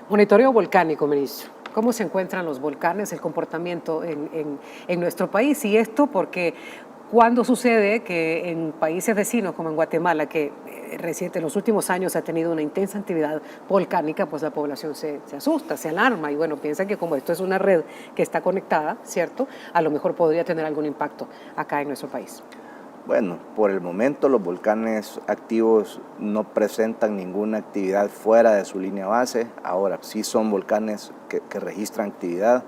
Monitoreo volcánico, ministro. ¿Cómo se encuentran los volcanes, el comportamiento en nuestro país? Y esto porque cuando sucede que en países vecinos como en Guatemala, que reciente en los últimos años ha tenido una intensa actividad volcánica, pues la población se asusta, se alarma y bueno, piensa que como esto es una red que está conectada, ¿cierto? A lo mejor podría tener algún impacto acá en nuestro país. Bueno, por el momento los volcanes activos no presentan ninguna actividad fuera de su línea base. Ahora sí son volcanes que registran actividad: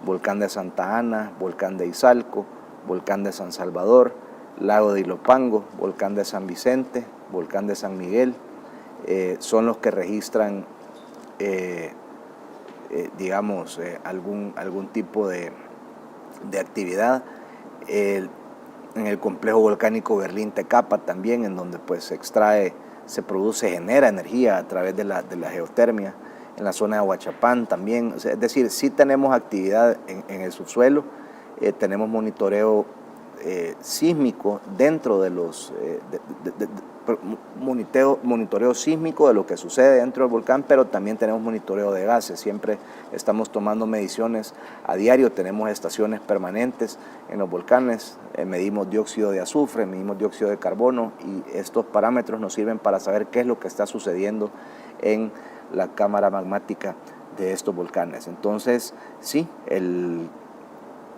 volcán de Santa Ana, volcán de Izalco, volcán de San Salvador, lago de Ilopango, volcán de San Vicente, volcán de San Miguel, son los que registran, digamos, algún tipo de actividad. En el complejo volcánico Berlín-Tecapa también, en donde pues se genera energía a través de la geotermia. En la zona de Aguachapán también, es decir, sí tenemos actividad en el subsuelo. Tenemos monitoreo sísmico dentro de los monitoreo sísmico de lo que sucede dentro del volcán, pero también tenemos monitoreo de gases. Siempre estamos tomando mediciones a diario, tenemos estaciones permanentes en los volcanes, medimos dióxido de azufre, medimos dióxido de carbono, y estos parámetros nos sirven para saber qué es lo que está sucediendo en la cámara magmática de estos volcanes. Entonces, sí,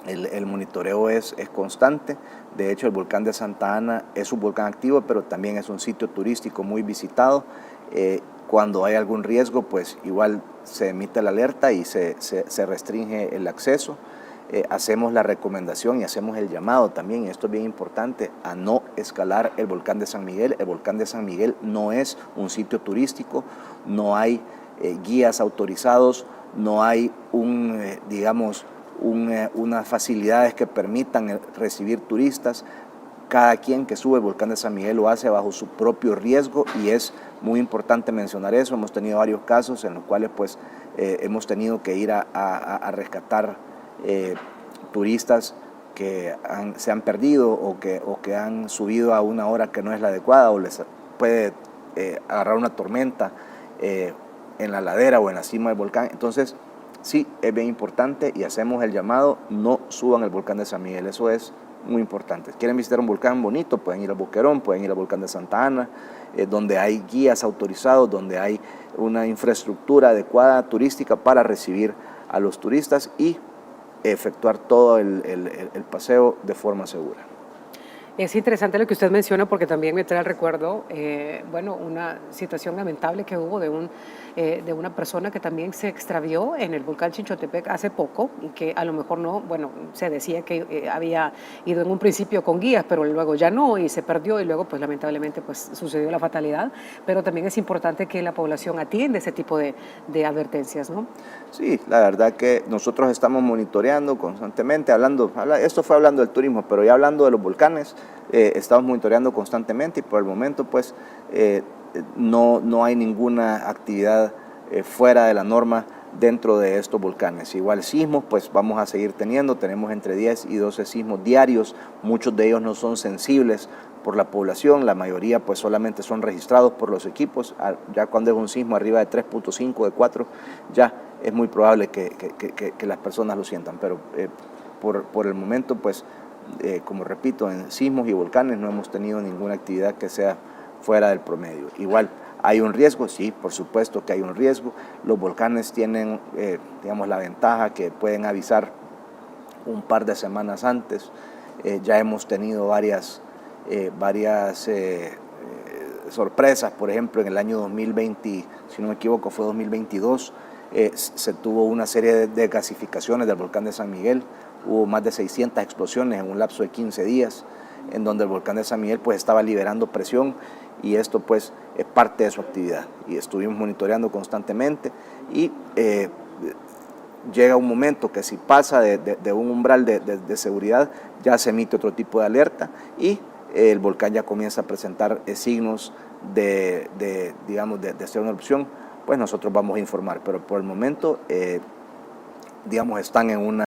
El monitoreo es constante. De hecho, el volcán de Santa Ana es un volcán activo, pero también es un sitio turístico muy visitado. Cuando hay algún riesgo, pues igual se emite la alerta y se restringe el acceso. Hacemos la recomendación y hacemos el llamado también, y esto es bien importante, a no escalar el volcán de San Miguel. El volcán de San Miguel no es un sitio turístico, no hay guías autorizados, no hay unas facilidades que permitan recibir turistas. Cada quien que sube el volcán de San Miguel lo hace bajo su propio riesgo, y es muy importante mencionar eso. Hemos tenido varios casos en los cuales pues, hemos tenido que ir a rescatar turistas que se han perdido o que han subido a una hora que no es la adecuada, o les puede agarrar una tormenta en la ladera o en la cima del volcán. Entonces, sí, es bien importante y hacemos el llamado: no suban el volcán de San Miguel. Eso es muy importante. ¿Quieren visitar un volcán bonito? Pueden ir al Boquerón, pueden ir al volcán de Santa Ana, donde hay guías autorizados, donde hay una infraestructura adecuada turística para recibir a los turistas y efectuar todo el paseo de forma segura. Es interesante lo que usted menciona, porque también me trae al recuerdo, bueno, una situación lamentable que hubo de una persona que también se extravió en el volcán Chinchotepec hace poco, y que a lo mejor no, bueno, se decía que había ido en un principio con guías, pero luego ya no, y se perdió, y luego pues lamentablemente pues sucedió la fatalidad. Pero también es importante que la población atienda ese tipo de advertencias, ¿no? Sí, la verdad que nosotros estamos monitoreando constantemente, esto fue hablando del turismo, pero ya hablando de los volcanes, estamos monitoreando constantemente, y por el momento pues no hay ninguna actividad fuera de la norma dentro de estos volcanes. Igual sismos pues vamos a seguir tenemos entre 10 y 12 sismos diarios. Muchos de ellos no son sensibles por la población, la mayoría pues solamente son registrados por los equipos. Ya cuando es un sismo arriba de 3.5, de 4, ya es muy probable que las personas lo sientan, pero por el momento pues como repito, en sismos y volcanes no hemos tenido ninguna actividad que sea fuera del promedio. Igual, ¿hay un riesgo? Sí, por supuesto que hay un riesgo. Los volcanes tienen, digamos, la ventaja que pueden avisar un par de semanas antes. Ya hemos tenido varias sorpresas. Por ejemplo, en el año 2020, si no me equivoco, fue 2022, se tuvo una serie de gasificaciones del volcán de San Miguel. Hubo más de 600 explosiones en un lapso de 15 días, en donde el volcán de San Miguel pues estaba liberando presión, y esto pues es parte de su actividad, y estuvimos monitoreando constantemente, y llega un momento que si pasa de un umbral de seguridad, ya se emite otro tipo de alerta, y el volcán ya comienza a presentar signos de hacer una erupción. Pues nosotros vamos a informar, pero por el momento digamos están en una